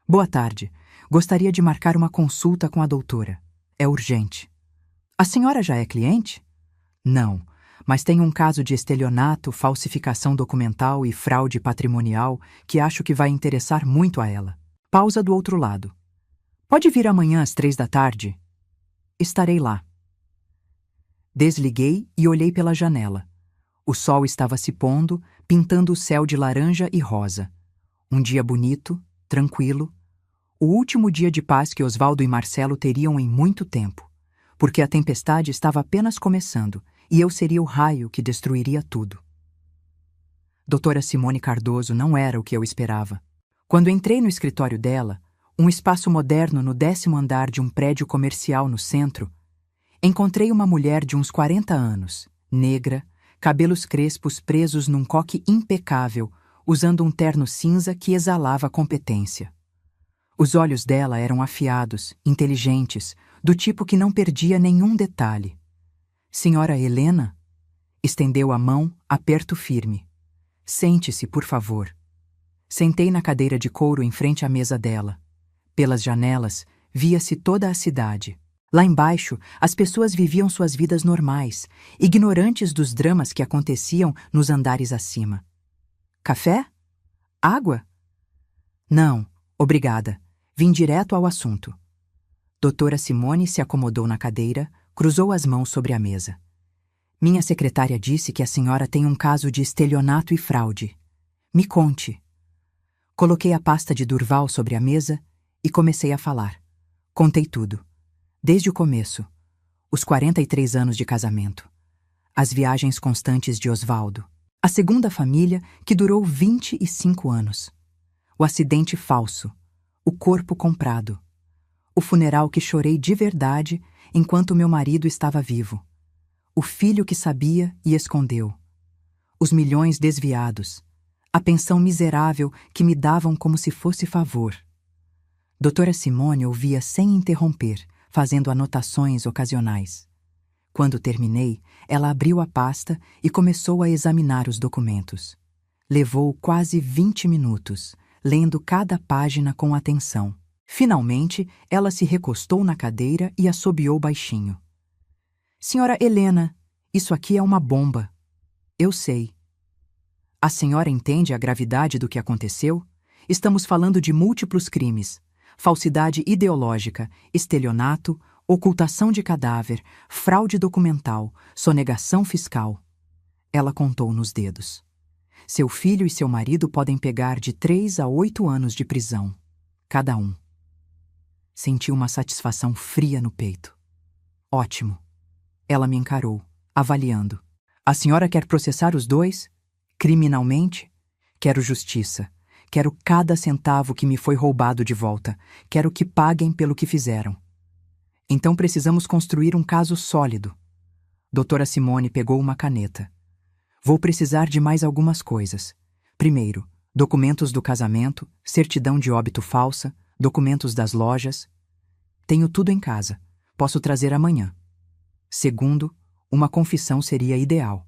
Boa tarde. Gostaria de marcar uma consulta com a doutora. É urgente. A senhora já é cliente? Não, mas tem um caso de estelionato, falsificação documental e fraude patrimonial que acho que vai interessar muito a ela. Pausa do outro lado. Pode vir amanhã às 3 da tarde? Estarei lá. Desliguei e olhei pela janela. O sol estava se pondo, pintando o céu de laranja e rosa. Um dia bonito, tranquilo. O último dia de paz que Osvaldo e Marcelo teriam em muito tempo, porque a tempestade estava apenas começando e eu seria o raio que destruiria tudo. Doutora Simone Cardoso não era o que eu esperava. Quando entrei no escritório dela, um espaço moderno no 10º andar de um prédio comercial no centro, encontrei uma mulher de uns 40 anos, negra, cabelos crespos presos num coque impecável, usando um terno cinza que exalava competência. Os olhos dela eram afiados, inteligentes, do tipo que não perdia nenhum detalhe. Senhora Helena? Estendeu a mão, aperto firme. Sente-se, por favor. Sentei na cadeira de couro em frente à mesa dela. Pelas janelas, via-se toda a cidade. Lá embaixo, as pessoas viviam suas vidas normais, ignorantes dos dramas que aconteciam nos andares acima. Café? Água? Não, obrigada. Vim direto ao assunto. Doutora Simone se acomodou na cadeira, cruzou as mãos sobre a mesa. Minha secretária disse que a senhora tem um caso de estelionato e fraude. Me conte. Coloquei a pasta de Durval sobre a mesa e comecei a falar. Contei tudo. Desde o começo. Os 43 anos de casamento. As viagens constantes de Osvaldo. A segunda família, que durou 25 anos. O acidente falso. O corpo comprado. O funeral que chorei de verdade enquanto meu marido estava vivo. O filho que sabia e escondeu. Os milhões desviados. A pensão miserável que me davam como se fosse favor. Doutora Simone ouvia sem interromper, fazendo anotações ocasionais. Quando terminei, ela abriu a pasta e começou a examinar os documentos. Levou quase 20 minutos, lendo cada página com atenção. Finalmente, ela se recostou na cadeira e assobiou baixinho. Senhora Helena, isso aqui é uma bomba. Eu sei. A senhora entende a gravidade do que aconteceu? Estamos falando de múltiplos crimes. Falsidade ideológica, estelionato, ocultação de cadáver, fraude documental, sonegação fiscal. Ela contou nos dedos. Seu filho e seu marido podem pegar de 3 a 8 anos de prisão, cada um. Senti uma satisfação fria no peito. Ótimo. Ela me encarou, avaliando. A senhora quer processar os dois? Criminalmente? Quero justiça. Quero cada centavo que me foi roubado de volta. Quero que paguem pelo que fizeram. Então precisamos construir um caso sólido. Doutora Simone pegou uma caneta. Vou precisar de mais algumas coisas. Primeiro, documentos do casamento, certidão de óbito falsa, documentos das lojas. Tenho tudo em casa. Posso trazer amanhã. Segundo, uma confissão seria ideal.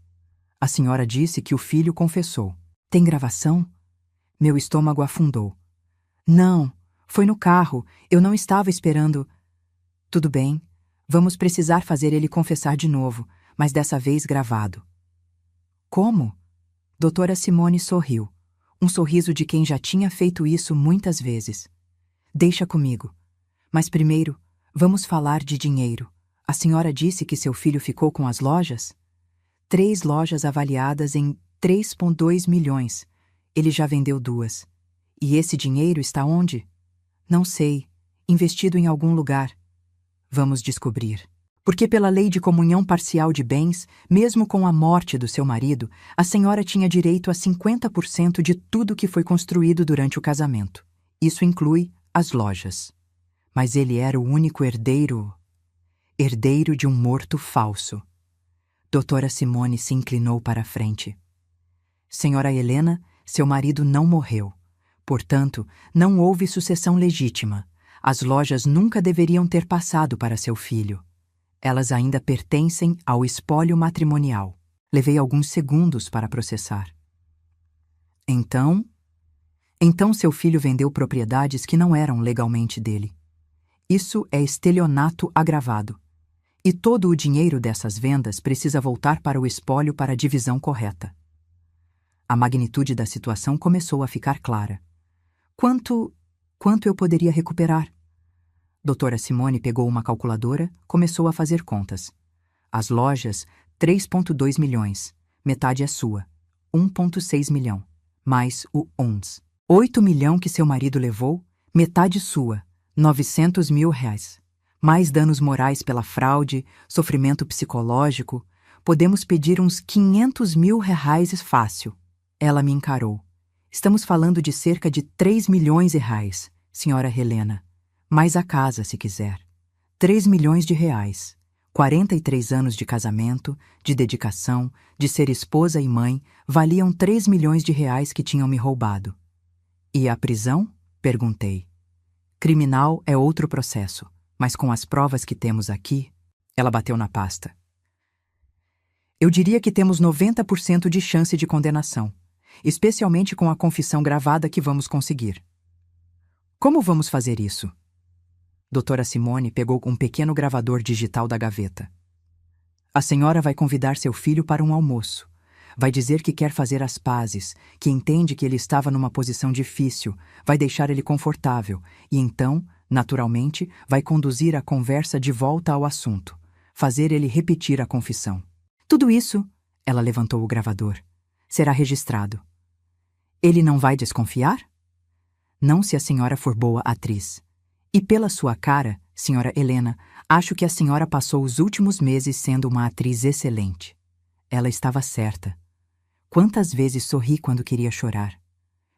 A senhora disse que o filho confessou. Tem gravação? Meu estômago afundou. Não, foi no carro. Eu não estava esperando. Tudo bem. Vamos precisar fazer ele confessar de novo, mas dessa vez gravado. Como? Doutora Simone sorriu. Um sorriso de quem já tinha feito isso muitas vezes. Deixa comigo. Mas primeiro, vamos falar de dinheiro. A senhora disse que seu filho ficou com as lojas? 3 lojas avaliadas em 3,2 milhões. Ele já vendeu 2. E esse dinheiro está onde? Não sei. Investido em algum lugar. Vamos descobrir. Porque pela lei de comunhão parcial de bens, mesmo com a morte do seu marido, a senhora tinha direito a 50% de tudo que foi construído durante o casamento. Isso inclui as lojas. Mas ele era o único herdeiro de um morto falso. Doutora Simone se inclinou para a frente. Senhora Helena, seu marido não morreu. Portanto, não houve sucessão legítima. As lojas nunca deveriam ter passado para seu filho. Elas ainda pertencem ao espólio matrimonial. Levei alguns segundos para processar. Então seu filho vendeu propriedades que não eram legalmente dele. Isso é estelionato agravado. E todo o dinheiro dessas vendas precisa voltar para o espólio para a divisão correta. A magnitude da situação começou a ficar clara. Quanto eu poderia recuperar? Doutora Simone pegou uma calculadora, começou a fazer contas. As lojas, 3,2 milhões. Metade é sua. 1,6 milhão. Mais o ONS. 8 milhões que seu marido levou, metade sua. 900 mil reais. Mais danos morais pela fraude, sofrimento psicológico. Podemos pedir uns 500 mil reais fácil. Ela me encarou. Estamos falando de cerca de 3 milhões de reais, senhora Helena. Mais a casa, se quiser. 3 milhões de reais. 43 anos de casamento, de dedicação, de ser esposa e mãe, valiam 3 milhões de reais que tinham me roubado. E a prisão? Perguntei. Criminal é outro processo, mas com as provas que temos aqui, ela bateu na pasta. Eu diria que temos 90% de chance de condenação, especialmente com a confissão gravada que vamos conseguir. Como vamos fazer isso? Doutora Simone pegou um pequeno gravador digital da gaveta. A senhora vai convidar seu filho para um almoço. Vai dizer que quer fazer as pazes, que entende que ele estava numa posição difícil, vai deixar ele confortável e então, naturalmente, vai conduzir a conversa de volta ao assunto, fazer ele repetir a confissão. Tudo isso, ela levantou o gravador, será registrado. Ele não vai desconfiar? Não se a senhora for boa atriz. E pela sua cara, senhora Helena, acho que a senhora passou os últimos meses sendo uma atriz excelente. Ela estava certa. Quantas vezes sorri quando queria chorar?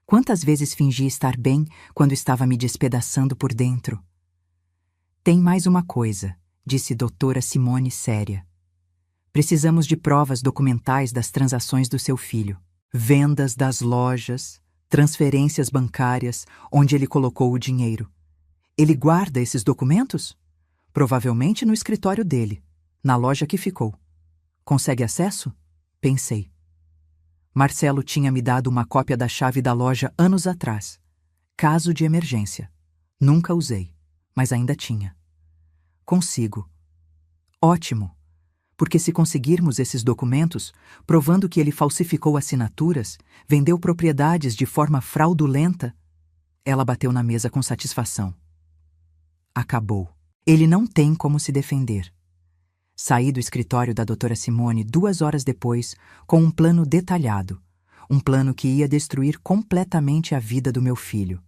Quantas vezes fingi estar bem quando estava me despedaçando por dentro? Tem mais uma coisa, disse doutora Simone séria. Precisamos de provas documentais das transações do seu filho. Vendas das lojas, transferências bancárias, onde ele colocou o dinheiro. Ele guarda esses documentos? Provavelmente no escritório dele, na loja que ficou. Consegue acesso? Pensei. Marcelo tinha me dado uma cópia da chave da loja anos atrás. Caso de emergência. Nunca usei, mas ainda tinha. Consigo. Ótimo, porque se conseguirmos esses documentos, provando que ele falsificou assinaturas, vendeu propriedades de forma fraudulenta, ela bateu na mesa com satisfação. Acabou. Ele não tem como se defender. Saí do escritório da doutora Simone 2 horas depois com um plano detalhado, um plano que ia destruir completamente a vida do meu filho.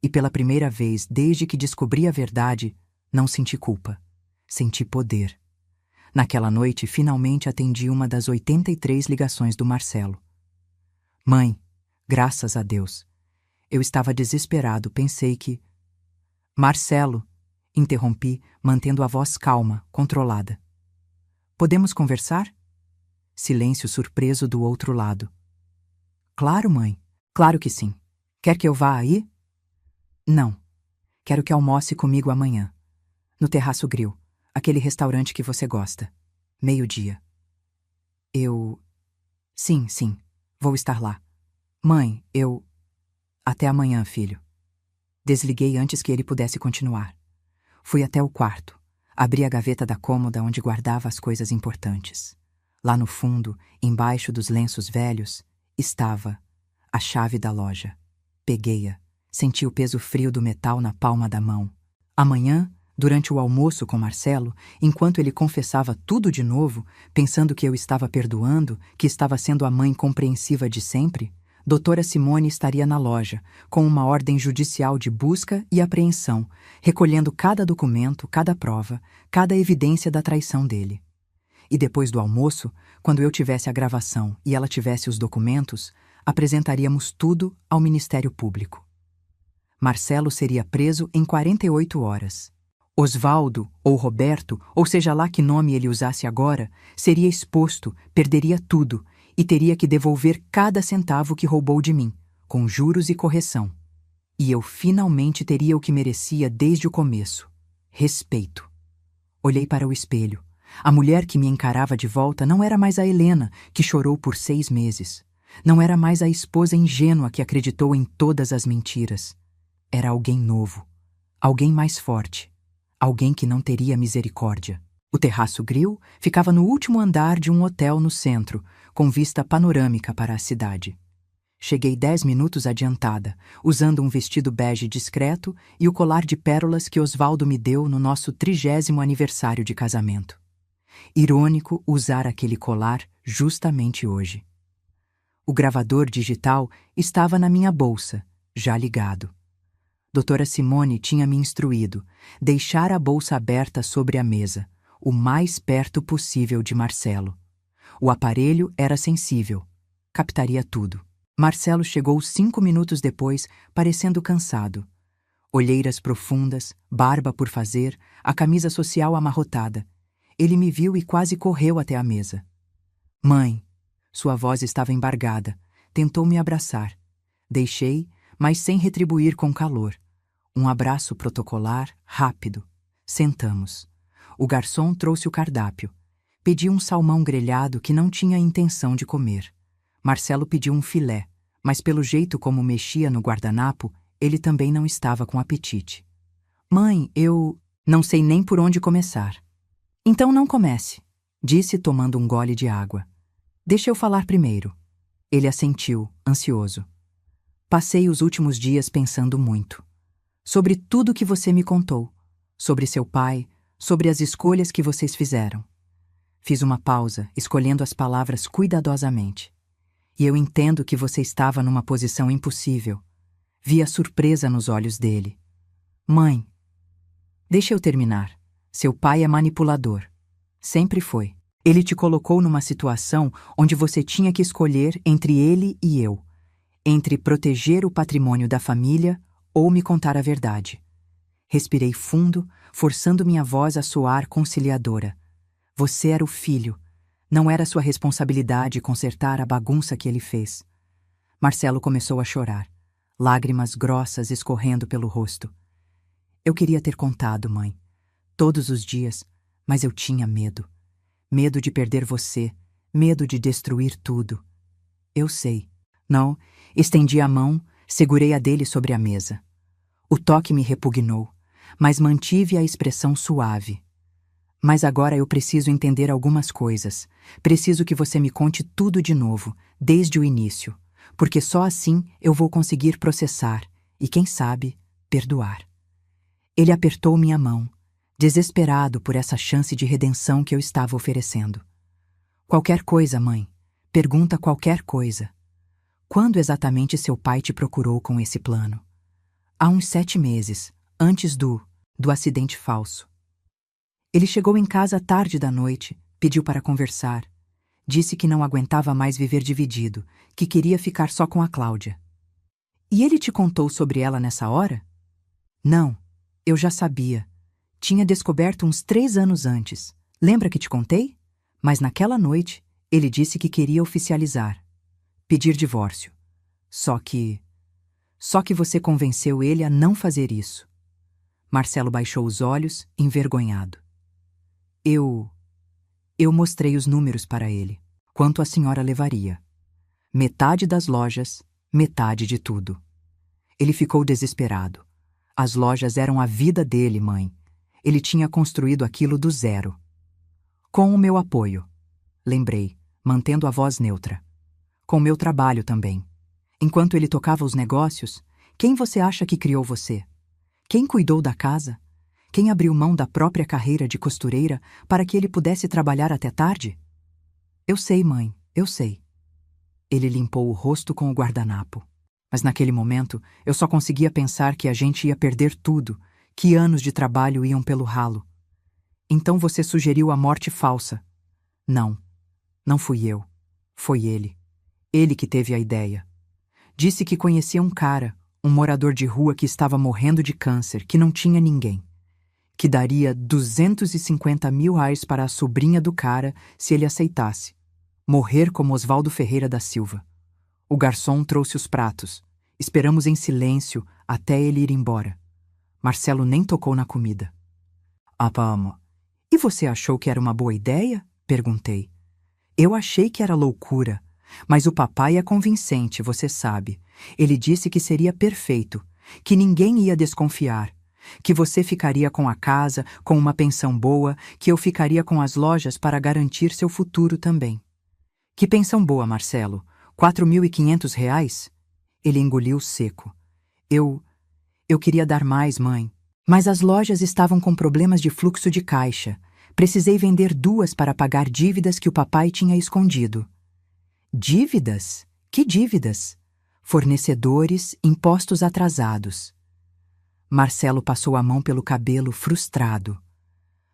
E pela primeira vez desde que descobri a verdade, não senti culpa. Senti poder. Naquela noite, finalmente atendi uma das 83 ligações do Marcelo. Mãe, graças a Deus. Eu estava desesperado, pensei que... Marcelo, interrompi, mantendo a voz calma, controlada. Podemos conversar? Silêncio surpreso do outro lado. Claro, mãe. Claro que sim. Quer que eu vá aí? Não. Quero que almoce comigo amanhã. No Terraço Grill, aquele restaurante que você gosta. 12h. Sim, vou estar lá. Mãe, Até amanhã, filho. Desliguei antes que ele pudesse continuar. Fui até o quarto. Abri a gaveta da cômoda onde guardava as coisas importantes. Lá no fundo, embaixo dos lenços velhos, estava a chave da loja. Peguei-a. Senti o peso frio do metal na palma da mão. Amanhã, durante o almoço com Marcelo, enquanto ele confessava tudo de novo, pensando que eu estava perdoando, que estava sendo a mãe compreensiva de sempre, doutora Simone estaria na loja, com uma ordem judicial de busca e apreensão, recolhendo cada documento, cada prova, cada evidência da traição dele. E depois do almoço, quando eu tivesse a gravação e ela tivesse os documentos, apresentaríamos tudo ao Ministério Público. Marcelo seria preso em 48 horas. Osvaldo, ou Roberto, ou seja lá que nome ele usasse agora, seria exposto, perderia tudo, e teria que devolver cada centavo que roubou de mim, com juros e correção. E eu finalmente teria o que merecia desde o começo: respeito. Olhei para o espelho. A mulher que me encarava de volta não era mais a Helena, que chorou por 6 meses. Não era mais a esposa ingênua que acreditou em todas as mentiras. Era alguém novo, alguém mais forte, alguém que não teria misericórdia. O Terraço Grill ficava no último andar de um hotel no centro, com vista panorâmica para a cidade. Cheguei 10 minutos adiantada, usando um vestido bege discreto e o colar de pérolas que Osvaldo me deu no nosso 30º aniversário de casamento. Irônico usar aquele colar justamente hoje. O gravador digital estava na minha bolsa, já ligado. Doutora Simone tinha me instruído deixar a bolsa aberta sobre a mesa, o mais perto possível de Marcelo. O aparelho era sensível, captaria tudo. Marcelo chegou 5 minutos depois, parecendo cansado. Olheiras profundas, barba por fazer, a camisa social amarrotada. Ele me viu e quase correu até a mesa. Mãe, sua voz estava embargada. Tentou me abraçar. Deixei, mas sem retribuir com calor. Um abraço protocolar, rápido. Sentamos. O garçom trouxe o cardápio. Pedi um salmão grelhado que não tinha intenção de comer. Marcelo pediu um filé, mas pelo jeito como mexia no guardanapo, ele também não estava com apetite. Mãe, eu não sei nem por onde começar. Então não comece, disse tomando um gole de água. Deixa eu falar primeiro. Ele assentiu, ansioso. Passei os últimos dias pensando muito. Sobre tudo que você me contou. Sobre seu pai, sobre as escolhas que vocês fizeram. Fiz uma pausa, escolhendo as palavras cuidadosamente. E eu entendo que você estava numa posição impossível. Vi a surpresa nos olhos dele. Mãe, deixa eu terminar. Seu pai é manipulador. Sempre foi. Ele te colocou numa situação onde você tinha que escolher entre ele e eu, entre proteger o patrimônio da família ou me contar a verdade. Respirei fundo, forçando minha voz a soar conciliadora. Você era o filho. Não era sua responsabilidade consertar a bagunça que ele fez. Marcelo começou a chorar, lágrimas grossas escorrendo pelo rosto. Eu queria ter contado, mãe, todos os dias, mas eu tinha medo. Medo de perder você, medo de destruir tudo. Eu sei. Não, estendi a mão, segurei a dele sobre a mesa. O toque me repugnou, mas mantive a expressão suave. Mas agora eu preciso entender algumas coisas. Preciso que você me conte tudo de novo, desde o início, porque só assim eu vou conseguir processar e, quem sabe, perdoar. Ele apertou minha mão, desesperado por essa chance de redenção que eu estava oferecendo. Qualquer coisa, mãe. Pergunta qualquer coisa. Quando exatamente seu pai te procurou com esse plano? Há uns 7 meses, antes do acidente falso. Ele chegou em casa tarde da noite, pediu para conversar. Disse que não aguentava mais viver dividido, que queria ficar só com a Cláudia. E ele te contou sobre ela nessa hora? Não, eu já sabia. Tinha descoberto uns 3 anos antes. Lembra que te contei? Mas naquela noite, ele disse que queria oficializar. Pedir divórcio. Só que você convenceu ele a não fazer isso. Marcelo baixou os olhos, envergonhado. Eu mostrei os números para ele. Quanto a senhora levaria? Metade das lojas, metade de tudo. Ele ficou desesperado. As lojas eram a vida dele, mãe. Ele tinha construído aquilo do zero. Com o meu apoio. Lembrei, mantendo a voz neutra. Com o meu trabalho também. Enquanto ele tocava os negócios, quem você acha que criou você? Quem cuidou da casa? Quem abriu mão da própria carreira de costureira para que ele pudesse trabalhar até tarde? Eu sei, mãe, eu sei. Ele limpou o rosto com o guardanapo. Mas naquele momento, eu só conseguia pensar que a gente ia perder tudo, que anos de trabalho iam pelo ralo. Então você sugeriu a morte falsa. Não, não fui eu. Foi ele. Ele que teve a ideia. Disse que conhecia um cara, um morador de rua que estava morrendo de câncer, que não tinha ninguém. Que daria R$ 250.000 para a sobrinha do cara se ele aceitasse. Morrer como Oswaldo Ferreira da Silva. O garçom trouxe os pratos. Esperamos em silêncio até ele ir embora. Marcelo nem tocou na comida. E você achou que era uma boa ideia? Perguntei. Eu achei que era loucura, mas o papai é convincente, você sabe. Ele disse que seria perfeito, que ninguém ia desconfiar, que você ficaria com a casa, com uma pensão boa, que eu ficaria com as lojas para garantir seu futuro também. Que pensão boa, Marcelo? R$ 4.500? Ele engoliu seco. Eu queria dar mais, mãe. Mas as lojas estavam com problemas de fluxo de caixa. Precisei vender 2 para pagar dívidas que o papai tinha escondido. Dívidas? Que dívidas? Fornecedores, impostos atrasados. Marcelo passou a mão pelo cabelo, frustrado.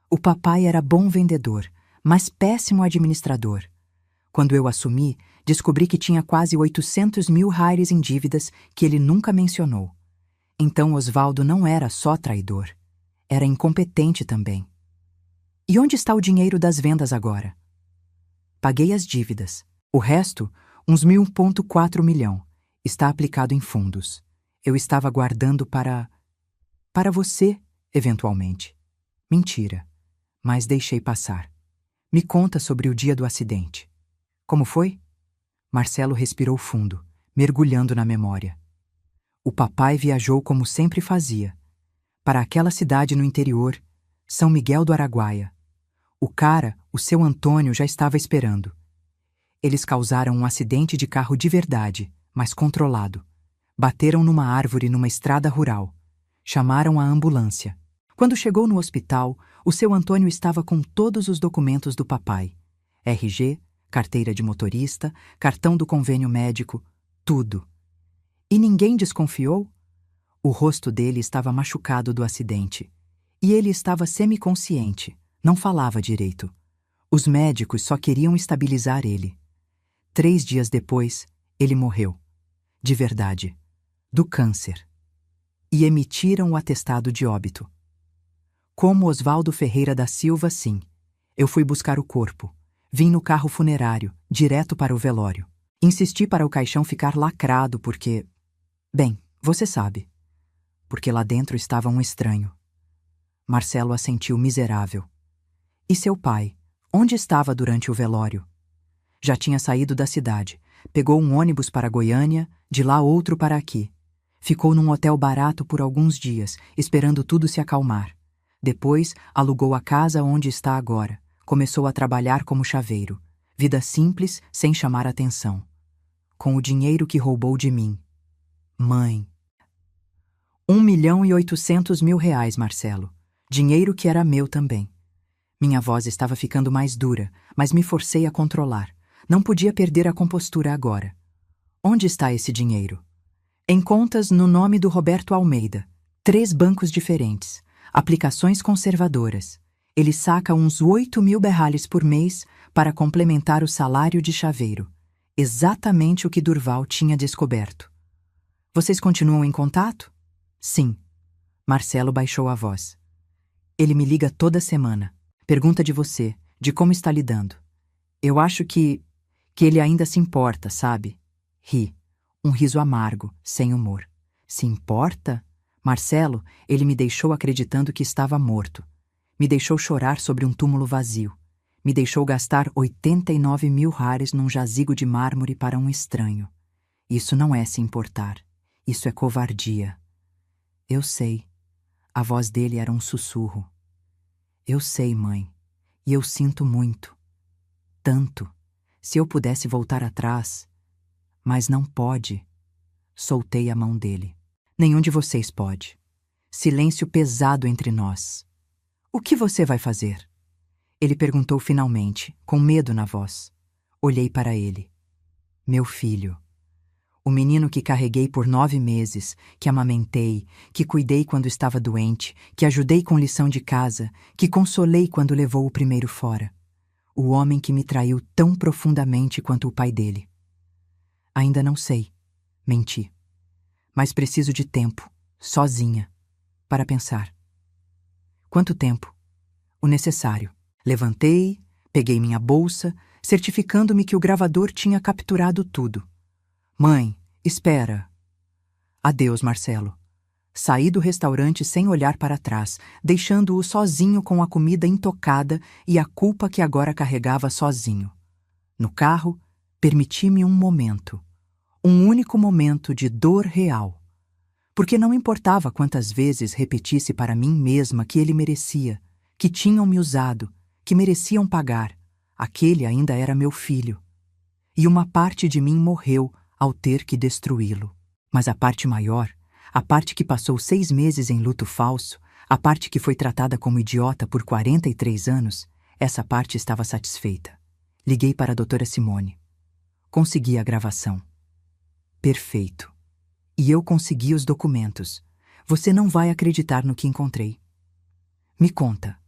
O papai era bom vendedor, mas péssimo administrador. Quando eu assumi, descobri que tinha quase R$ 800.000 em dívidas que ele nunca mencionou. Então Oswaldo não era só traidor, era incompetente também. E onde está o dinheiro das vendas agora? Paguei as dívidas. O resto, uns 1,4 milhão, está aplicado em fundos. Eu estava guardando para você, eventualmente. Mentira, mas deixei passar. Me conta sobre o dia do acidente. Como foi? Marcelo respirou fundo, mergulhando na memória. O papai viajou como sempre fazia, para aquela cidade no interior, São Miguel do Araguaia. O cara, o seu Antônio, já estava esperando. Eles causaram um acidente de carro de verdade, mas controlado. Bateram numa árvore numa estrada rural. Chamaram a ambulância. Quando chegou no hospital, o seu Antônio estava com todos os documentos do papai. RG, carteira de motorista, cartão do convênio médico, tudo. E ninguém desconfiou? O rosto dele estava machucado do acidente. E ele estava semiconsciente, não falava direito. Os médicos só queriam estabilizar ele. 3 dias depois, ele morreu. De verdade. Do câncer. E emitiram o atestado de óbito. Como Osvaldo Ferreira da Silva, sim. Eu fui buscar o corpo. Vim no carro funerário, direto para o velório. Insisti para o caixão ficar lacrado porque... Bem, você sabe. Porque lá dentro estava um estranho. Marcelo assentiu miserável. E seu pai? Onde estava durante o velório? Já tinha saído da cidade. Pegou um ônibus para Goiânia, de lá outro para aqui. Ficou num hotel barato por alguns dias, esperando tudo se acalmar. Depois, alugou a casa onde está agora. Começou a trabalhar como chaveiro. Vida simples, sem chamar atenção. Com o dinheiro que roubou de mim. Mãe. 1.800.000 reais, Marcelo. Dinheiro que era meu também. Minha voz estava ficando mais dura, mas me forcei a controlar. Não podia perder a compostura agora. Onde está esse dinheiro? Em contas no nome do Roberto Almeida. 3 bancos diferentes. Aplicações conservadoras. Ele saca uns 8.000 berrales por mês para complementar o salário de chaveiro. Exatamente o que Durval tinha descoberto. Vocês continuam em contato? Sim. Marcelo baixou a voz. Ele me liga toda semana. Pergunta de você, de como está lidando. Eu acho que ele ainda se importa, sabe? Ri. Um riso amargo, sem humor. Se importa? Marcelo, ele me deixou acreditando que estava morto. Me deixou chorar sobre um túmulo vazio. Me deixou gastar 89.000 reais num jazigo de mármore para um estranho. Isso não é se importar. Isso é covardia. Eu sei. A voz dele era um sussurro. Eu sei, mãe. E eu sinto muito. Tanto. Se eu pudesse voltar atrás. Mas não pode. Soltei a mão dele. Nenhum de vocês pode. Silêncio pesado entre nós. O que você vai fazer? Ele perguntou finalmente, com medo na voz. Olhei para ele. Meu filho. O menino que carreguei por 9 meses, que amamentei, que cuidei quando estava doente, que ajudei com lição de casa, que consolei quando levou o primeiro fora. O homem que me traiu tão profundamente quanto o pai dele. Ainda não sei. Menti. Mas preciso de tempo, sozinha, para pensar. Quanto tempo? O necessário. Levantei, peguei minha bolsa, certificando-me que o gravador tinha capturado tudo. Mãe, espera. Adeus, Marcelo. Saí do restaurante sem olhar para trás, deixando-o sozinho com a comida intocada e a culpa que agora carregava sozinho. No carro, permiti-me um momento. Um único momento de dor real. Porque não importava quantas vezes repetisse para mim mesma que ele merecia, que tinham me usado, que mereciam pagar. Aquele ainda era meu filho. E uma parte de mim morreu ao ter que destruí-lo. Mas a parte maior, a parte que passou 6 meses em luto falso, a parte que foi tratada como idiota por 43 anos, essa parte estava satisfeita. Liguei para a doutora Simone. Consegui a gravação. Perfeito. E eu consegui os documentos. Você não vai acreditar no que encontrei. Me conta.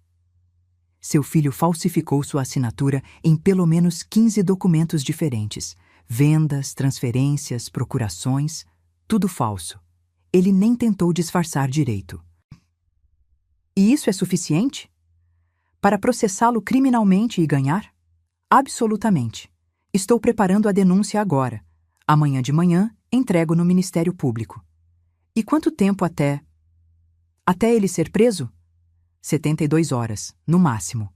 Seu filho falsificou sua assinatura em pelo menos 15 documentos diferentes. Vendas, transferências, procurações, tudo falso. Ele nem tentou disfarçar direito. E isso é suficiente? Para processá-lo criminalmente e ganhar? Absolutamente. Estou preparando a denúncia agora. Amanhã de manhã, entrego no Ministério Público. E quanto tempo até ele ser preso? 72 horas, no máximo.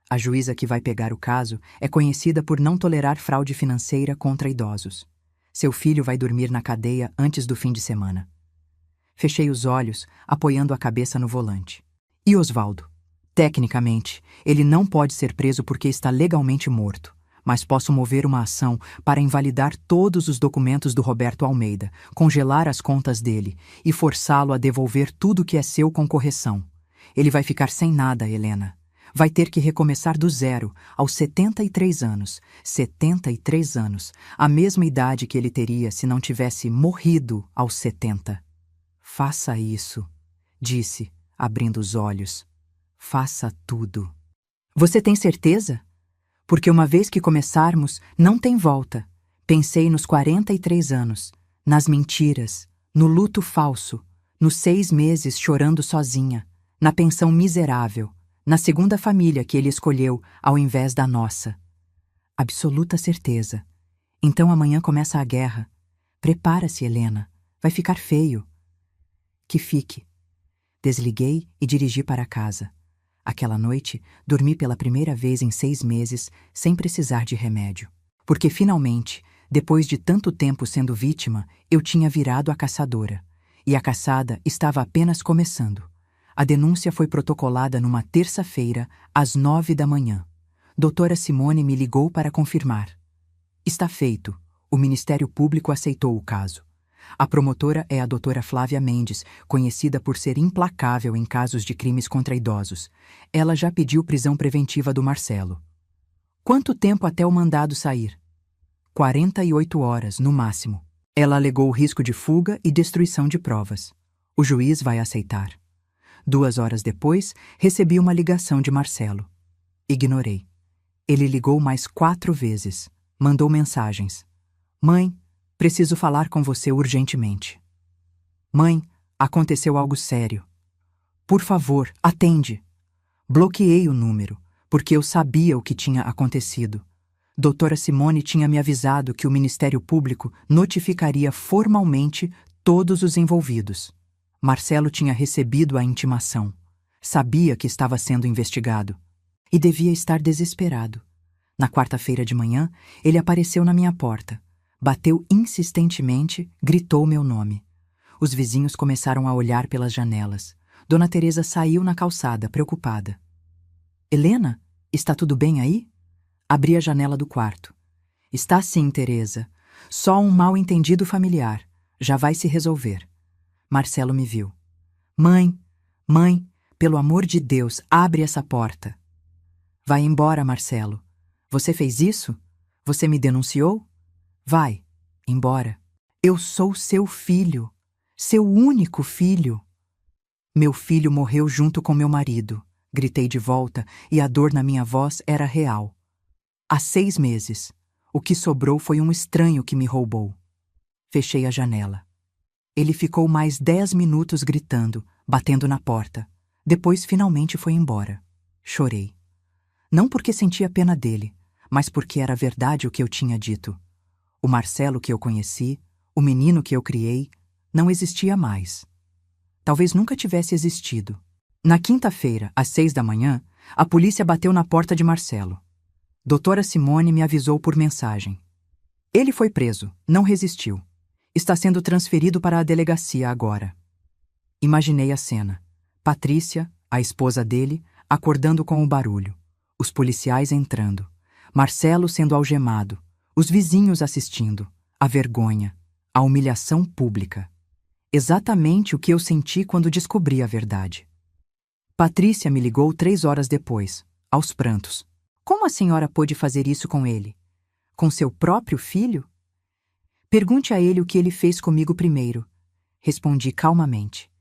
A juíza que vai pegar o caso é conhecida por não tolerar fraude financeira contra idosos. Seu filho vai dormir na cadeia antes do fim de semana. Fechei os olhos, apoiando a cabeça no volante. E Osvaldo? Tecnicamente, ele não pode ser preso porque está legalmente morto, mas posso mover uma ação para invalidar todos os documentos do Roberto Almeida, congelar as contas dele e forçá-lo a devolver tudo que é seu com correção. Ele vai ficar sem nada, Helena. Vai ter que recomeçar do zero, aos 73 anos. 73 anos, a mesma idade que ele teria se não tivesse morrido aos 70. Faça isso, disse, abrindo os olhos. Faça tudo. Você tem certeza? Porque uma vez que começarmos, não tem volta. Pensei nos 43 anos, nas mentiras, no luto falso, nos 6 meses chorando sozinha, na pensão miserável, na segunda família que ele escolheu ao invés da nossa. Absoluta certeza. Então amanhã começa a guerra. Prepara-se, Helena. Vai ficar feio. Que fique. Desliguei e dirigi para casa. Aquela noite, dormi pela primeira vez em 6 meses, sem precisar de remédio. Porque finalmente, depois de tanto tempo sendo vítima, eu tinha virado a caçadora. E a caçada estava apenas começando. A denúncia foi protocolada numa terça-feira, às 9 da manhã. Doutora Simone me ligou para confirmar. Está feito. O Ministério Público aceitou o caso. A promotora é a doutora Flávia Mendes, conhecida por ser implacável em casos de crimes contra idosos. Ela já pediu prisão preventiva do Marcelo. Quanto tempo até o mandado sair? 48 horas, no máximo. Ela alegou o risco de fuga e destruição de provas. O juiz vai aceitar. 2 horas depois, recebi uma ligação de Marcelo. Ignorei. Ele ligou mais 4 vezes. Mandou mensagens. Mãe, preciso falar com você urgentemente. Mãe, aconteceu algo sério. Por favor, atende. Bloqueei o número, porque eu sabia o que tinha acontecido. Doutora Simone tinha me avisado que o Ministério Público notificaria formalmente todos os envolvidos. Marcelo tinha recebido a intimação. Sabia que estava sendo investigado. E devia estar desesperado. Na quarta-feira de manhã, ele apareceu na minha porta. Bateu insistentemente, gritou meu nome. Os vizinhos começaram a olhar pelas janelas. Dona Teresa saiu na calçada, preocupada. Helena, está tudo bem aí? Abri a janela do quarto. Está sim, Teresa. Só um mal-entendido familiar. Já vai se resolver. Marcelo me viu. Mãe, pelo amor de Deus, abre essa porta. Vai embora, Marcelo. Você fez isso? Você me denunciou? Vai, embora. Eu sou seu filho. Seu único filho. Meu filho morreu junto com meu marido. Gritei de volta e a dor na minha voz era real. Há 6 meses. O que sobrou foi um estranho que me roubou. Fechei a janela. Ele ficou mais 10 minutos gritando, batendo na porta. Depois finalmente foi embora. Chorei. Não porque sentia pena dele, mas porque era verdade o que eu tinha dito. O Marcelo que eu conheci, o menino que eu criei, não existia mais. Talvez nunca tivesse existido. Na quinta-feira, às 6 da manhã, a polícia bateu na porta de Marcelo. Doutora Simone me avisou por mensagem. Ele foi preso, não resistiu. Está sendo transferido para a delegacia agora. Imaginei a cena. Patrícia, a esposa dele, acordando com o barulho. Os policiais entrando. Marcelo sendo algemado. Os vizinhos assistindo. A vergonha. A humilhação pública. Exatamente o que eu senti quando descobri a verdade. Patrícia me ligou 3 horas depois, aos prantos. Como a senhora pôde fazer isso com ele? Com seu próprio filho? Pergunte a ele o que ele fez comigo primeiro. Respondi calmamente.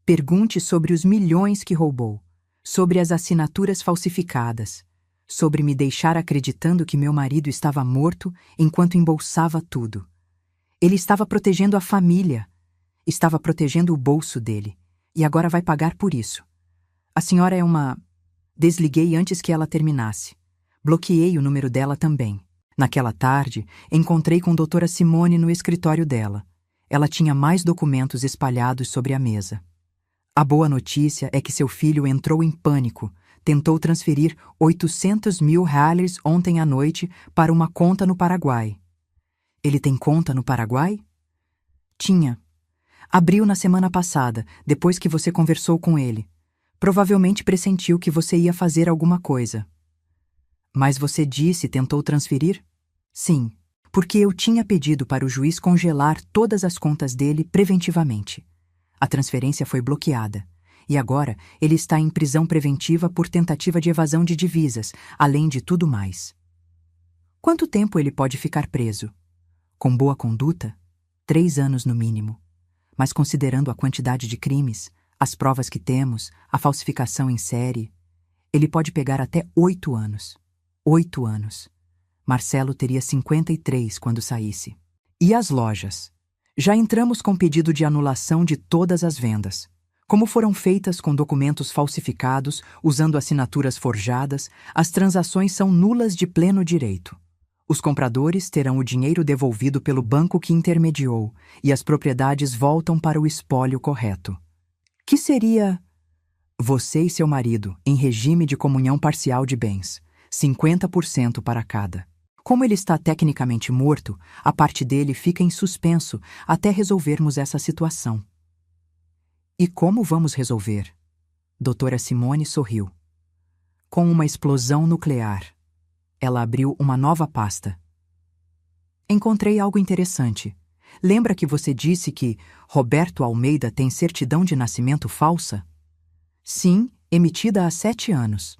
Pergunte sobre os milhões que roubou, sobre as assinaturas falsificadas, sobre me deixar acreditando que meu marido estava morto enquanto embolsava tudo. Ele estava protegendo a família, estava protegendo o bolso dele, e agora vai pagar por isso. A senhora é uma... Desliguei antes que ela terminasse. Bloqueei o número dela também. Naquela tarde, encontrei com doutora Simone no escritório dela. Ela tinha mais documentos espalhados sobre a mesa. A boa notícia é que seu filho entrou em pânico, tentou transferir 800 mil reais ontem à noite para uma conta no Paraguai. Ele tem conta no Paraguai? Tinha. Abriu na semana passada, depois que você conversou com ele. Provavelmente pressentiu que você ia fazer alguma coisa. Mas você disse tentou transferir? Sim, porque eu tinha pedido para o juiz congelar todas as contas dele preventivamente. A transferência foi bloqueada. E agora ele está em prisão preventiva por tentativa de evasão de divisas, além de tudo mais. Quanto tempo ele pode ficar preso? Com boa conduta? 3 anos no mínimo. mas considerando a quantidade de crimes, as provas que temos, a falsificação em série, ele pode pegar até 8 anos. 8 anos. Marcelo teria 53 quando saísse. E as lojas? Já entramos com pedido de anulação de todas as vendas. Como foram feitas com documentos falsificados, usando assinaturas forjadas, as transações são nulas de pleno direito. Os compradores terão o dinheiro devolvido pelo banco que intermediou e as propriedades voltam para o espólio correto. Que seria você e seu marido em regime de comunhão parcial de bens, 50% para cada. Como ele está tecnicamente morto, a parte dele fica em suspenso até resolvermos essa situação. E como vamos resolver? Doutora Simone sorriu. Com uma explosão nuclear. Ela abriu uma nova pasta. Encontrei algo interessante. Lembra que você disse que Roberto Almeida tem certidão de nascimento falsa? Sim, emitida há 7 anos.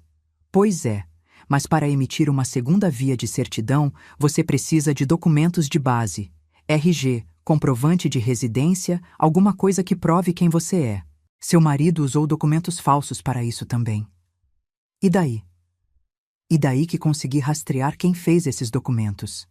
Pois é, mas para emitir uma segunda via de certidão, você precisa de documentos de base, RG, comprovante de residência, alguma coisa que prove quem você é. Seu marido usou documentos falsos para isso também. E daí? E daí que consegui rastrear quem fez esses documentos.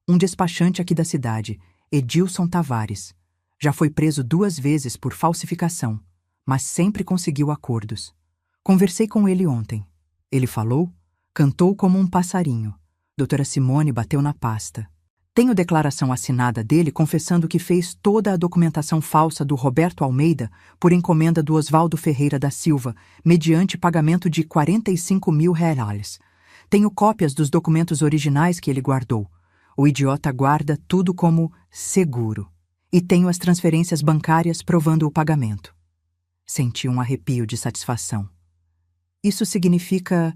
Um despachante aqui da cidade, Edilson Tavares. Já foi preso 2 vezes por falsificação, mas sempre conseguiu acordos. Conversei com ele ontem. Ele falou, cantou como um passarinho. Doutora Simone bateu na pasta. Tenho declaração assinada dele confessando que fez toda a documentação falsa do Roberto Almeida por encomenda do Osvaldo Ferreira da Silva, mediante pagamento de R$45 mil. Tenho cópias dos documentos originais que ele guardou. O idiota guarda tudo como seguro. E tenho as transferências bancárias provando o pagamento. Senti um arrepio de satisfação. Isso significa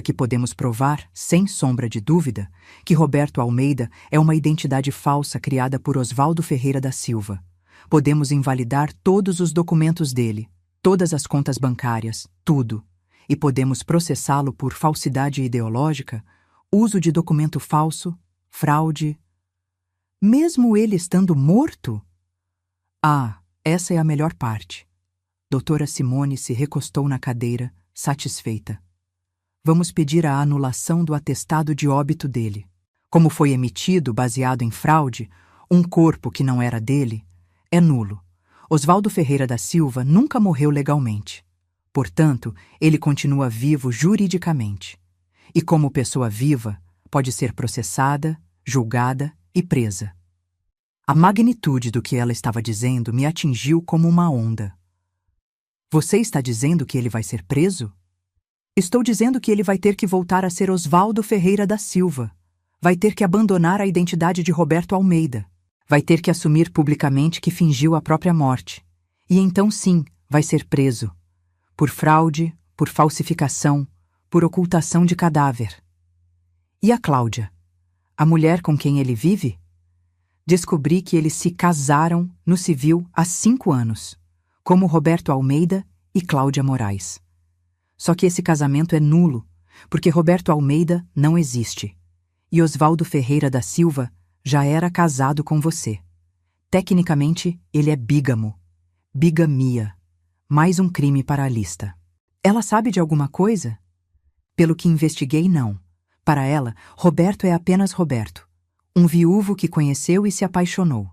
que podemos provar, sem sombra de dúvida, que Roberto Almeida é uma identidade falsa criada por Osvaldo Ferreira da Silva. Podemos invalidar todos os documentos dele, todas as contas bancárias, tudo. E podemos processá-lo por falsidade ideológica, uso de documento falso, fraude. Mesmo ele estando morto? Ah, essa é a melhor parte. Doutora Simone se recostou na cadeira, satisfeita. Vamos pedir a anulação do atestado de óbito dele. Como foi emitido baseado em fraude, um corpo que não era dele, é nulo. Osvaldo Ferreira da Silva nunca morreu legalmente. Portanto, ele continua vivo juridicamente. E como pessoa viva, pode ser processada, julgada e presa. A magnitude do que ela estava dizendo me atingiu como uma onda. Você está dizendo que ele vai ser preso? Estou dizendo que ele vai ter que voltar a ser Osvaldo Ferreira da Silva. Vai ter que abandonar a identidade de Roberto Almeida. Vai ter que assumir publicamente que fingiu a própria morte. E então sim, vai ser preso. Por fraude, por falsificação, por ocultação de cadáver. E a Cláudia? A mulher com quem ele vive? Descobri que eles se casaram no civil há 5 anos, como Roberto Almeida e Cláudia Moraes. Só que esse casamento é nulo, porque Roberto Almeida não existe. E Osvaldo Ferreira da Silva já era casado com você. Tecnicamente, ele é bígamo. Bigamia. Mais um crime para a lista. Ela sabe de alguma coisa? Pelo que investiguei, não. Para ela, Roberto é apenas Roberto. Um viúvo que conheceu e se apaixonou.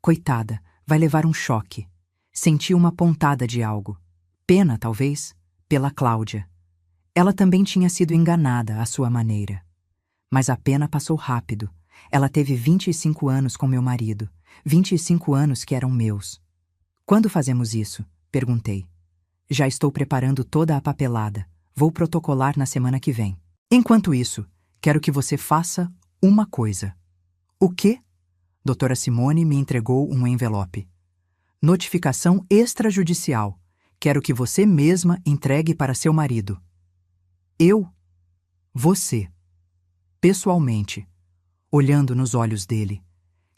Coitada, vai levar um choque. Sentiu uma pontada de algo. Pena, talvez, pela Cláudia. Ela também tinha sido enganada à sua maneira. Mas a pena passou rápido. Ela teve 25 anos com meu marido. 25 anos que eram meus. Quando fazemos isso? Perguntei. Já estou preparando toda a papelada. Vou protocolar na semana que vem. Enquanto isso, quero que você faça uma coisa. O quê? Doutora Simone me entregou um envelope. Notificação extrajudicial. Quero que você mesma entregue para seu marido. Eu? Você. Pessoalmente. Olhando nos olhos dele.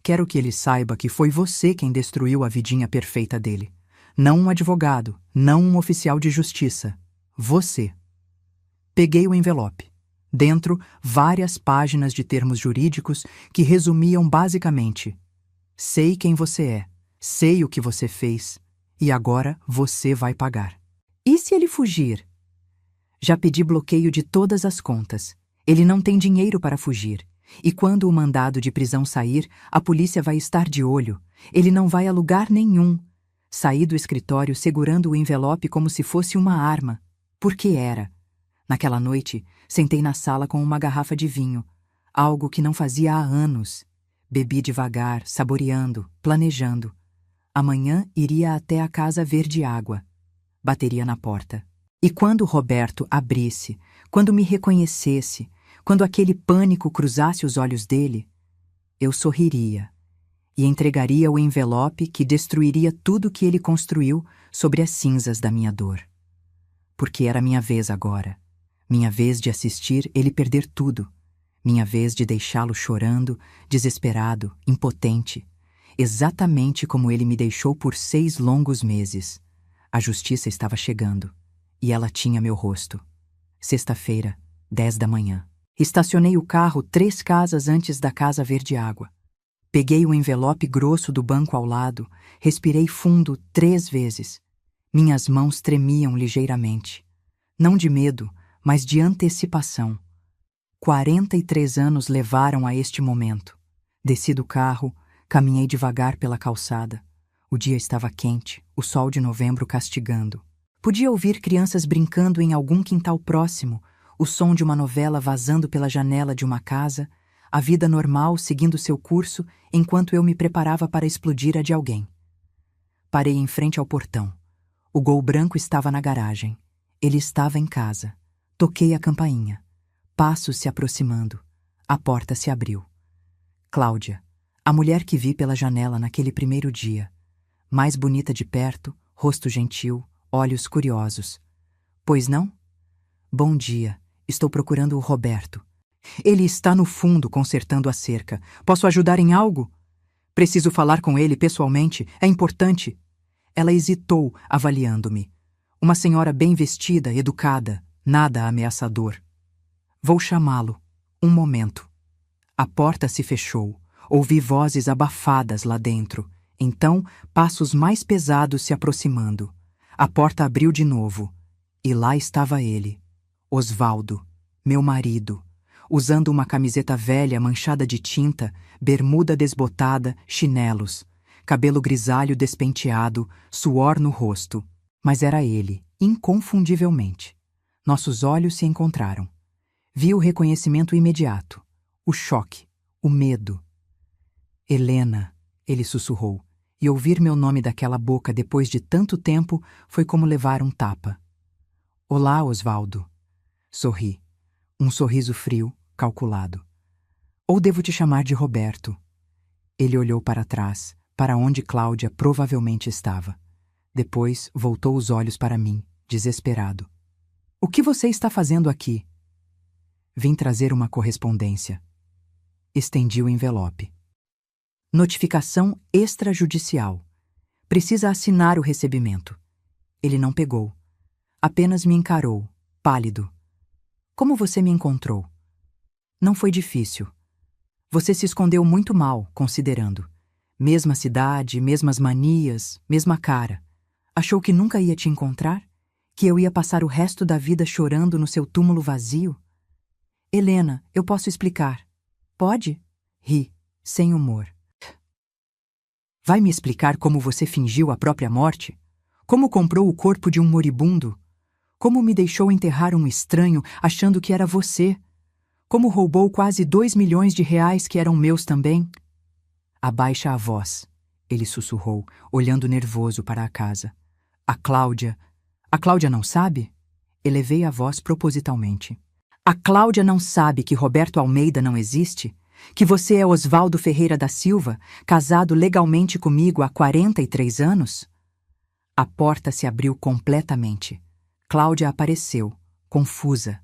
Quero que ele saiba que foi você quem destruiu a vidinha perfeita dele. Não um advogado, não um oficial de justiça. Você. Peguei o envelope. Dentro, várias páginas de termos jurídicos que resumiam basicamente: Sei quem você é, sei o que você fez, e agora você vai pagar. E se ele fugir? Já pedi bloqueio de todas as contas. Ele não tem dinheiro para fugir. E quando o mandado de prisão sair, a polícia vai estar de olho. Ele não vai a lugar nenhum. Saí do escritório segurando o envelope como se fosse uma arma. Porque era. Naquela noite, sentei na sala com uma garrafa de vinho. Algo que não fazia há anos. Bebi devagar, saboreando, planejando. Amanhã iria até a casa verde água. Bateria na porta. E quando Roberto abrisse, quando me reconhecesse, quando aquele pânico cruzasse os olhos dele, eu sorriria e entregaria o envelope que destruiria tudo que ele construiu sobre as cinzas da minha dor. Porque era minha vez agora. Minha vez de assistir ele perder tudo. Minha vez de deixá-lo chorando, desesperado, impotente. Exatamente como ele me deixou por 6 longos meses. A justiça estava chegando. E ela tinha meu rosto. Sexta-feira, 10 da manhã. Estacionei o carro 3 casas antes da casa verde água. Peguei o envelope grosso do banco ao lado, respirei fundo 3 vezes. Minhas mãos tremiam ligeiramente. Não de medo, mas de antecipação. 43 anos levaram a este momento. Desci do carro, caminhei devagar pela calçada. O dia estava quente, o sol de novembro castigando. Podia ouvir crianças brincando em algum quintal próximo, o som de uma novela vazando pela janela de uma casa, a vida normal seguindo seu curso enquanto eu me preparava para explodir a de alguém. Parei em frente ao portão. O Gol branco estava na garagem. Ele estava em casa. Toquei a campainha. Passos se aproximando. A porta se abriu. Cláudia, a mulher que vi pela janela naquele primeiro dia. Mais bonita de perto, rosto gentil, olhos curiosos. Pois não? Bom dia, estou procurando o Roberto. Ele está no fundo consertando a cerca. Posso ajudar em algo? Preciso falar com ele pessoalmente, é importante. Ela hesitou, avaliando-me. Uma senhora bem vestida, educada, nada ameaçador. Vou chamá-lo. Um momento. A porta se fechou. Ouvi vozes abafadas lá dentro. Então, passos mais pesados se aproximando. A porta abriu de novo. E lá estava ele, Osvaldo, meu marido, usando uma camiseta velha manchada de tinta, bermuda desbotada, chinelos, cabelo grisalho despenteado, suor no rosto. Mas era ele, inconfundivelmente. Nossos olhos se encontraram. Vi o reconhecimento imediato, o choque, o medo. Helena, ele sussurrou, e ouvir meu nome daquela boca depois de tanto tempo foi como levar um tapa. Olá, Osvaldo. Sorri. Um sorriso frio, calculado. Ou devo te chamar de Roberto? Ele olhou para trás, para onde Cláudia provavelmente estava. Depois voltou os olhos para mim, desesperado. O que você está fazendo aqui? Vim trazer uma correspondência. Estendi o envelope. Notificação extrajudicial. Precisa assinar o recebimento. Ele não pegou. Apenas me encarou, pálido. Como você me encontrou? Não foi difícil. Você se escondeu muito mal, considerando. Mesma cidade, mesmas manias, mesma cara. Achou que nunca ia te encontrar? Que eu ia passar o resto da vida chorando no seu túmulo vazio? Helena, eu posso explicar. Pode? Ri, sem humor. Vai me explicar como você fingiu a própria morte? Como comprou o corpo de um moribundo? Como me deixou enterrar um estranho achando que era você? Como roubou quase 2 milhões de reais que eram meus também? Abaixa a voz, ele sussurrou, olhando nervoso para a casa. A Cláudia não sabe? Elevei a voz propositalmente. A Cláudia não sabe que Roberto Almeida não existe? Que você é Osvaldo Ferreira da Silva, casado legalmente comigo há 43 anos? A porta se abriu completamente. Cláudia apareceu, confusa.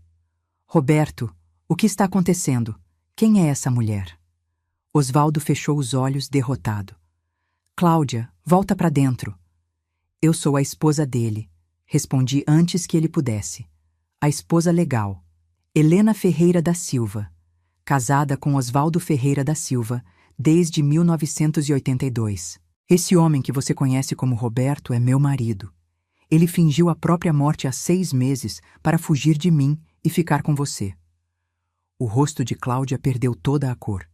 Roberto, o que está acontecendo? Quem é essa mulher? Osvaldo fechou os olhos, derrotado. Cláudia, volta para dentro. Eu sou a esposa dele, respondi antes que ele pudesse. A esposa legal. Helena Ferreira da Silva, casada com Osvaldo Ferreira da Silva, desde 1982. Esse homem que você conhece como Roberto é meu marido. Ele fingiu a própria morte há 6 meses para fugir de mim e ficar com você. O rosto de Cláudia perdeu toda a cor.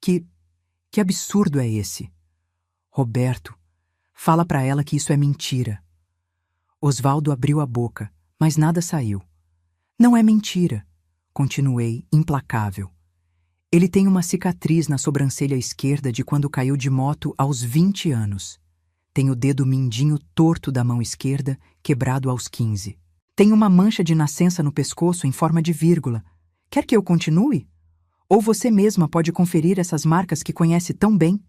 Que absurdo é esse? Roberto, fala para ela que isso é mentira. Osvaldo abriu a boca, mas nada saiu. Não é mentira, continuei, implacável. Ele tem uma cicatriz na sobrancelha esquerda de quando caiu de moto aos 20 anos. Tem o dedo mindinho torto da mão esquerda, quebrado aos 15. Tem uma mancha de nascença no pescoço em forma de vírgula. Quer que eu continue? Ou você mesma pode conferir essas marcas que conhece tão bem?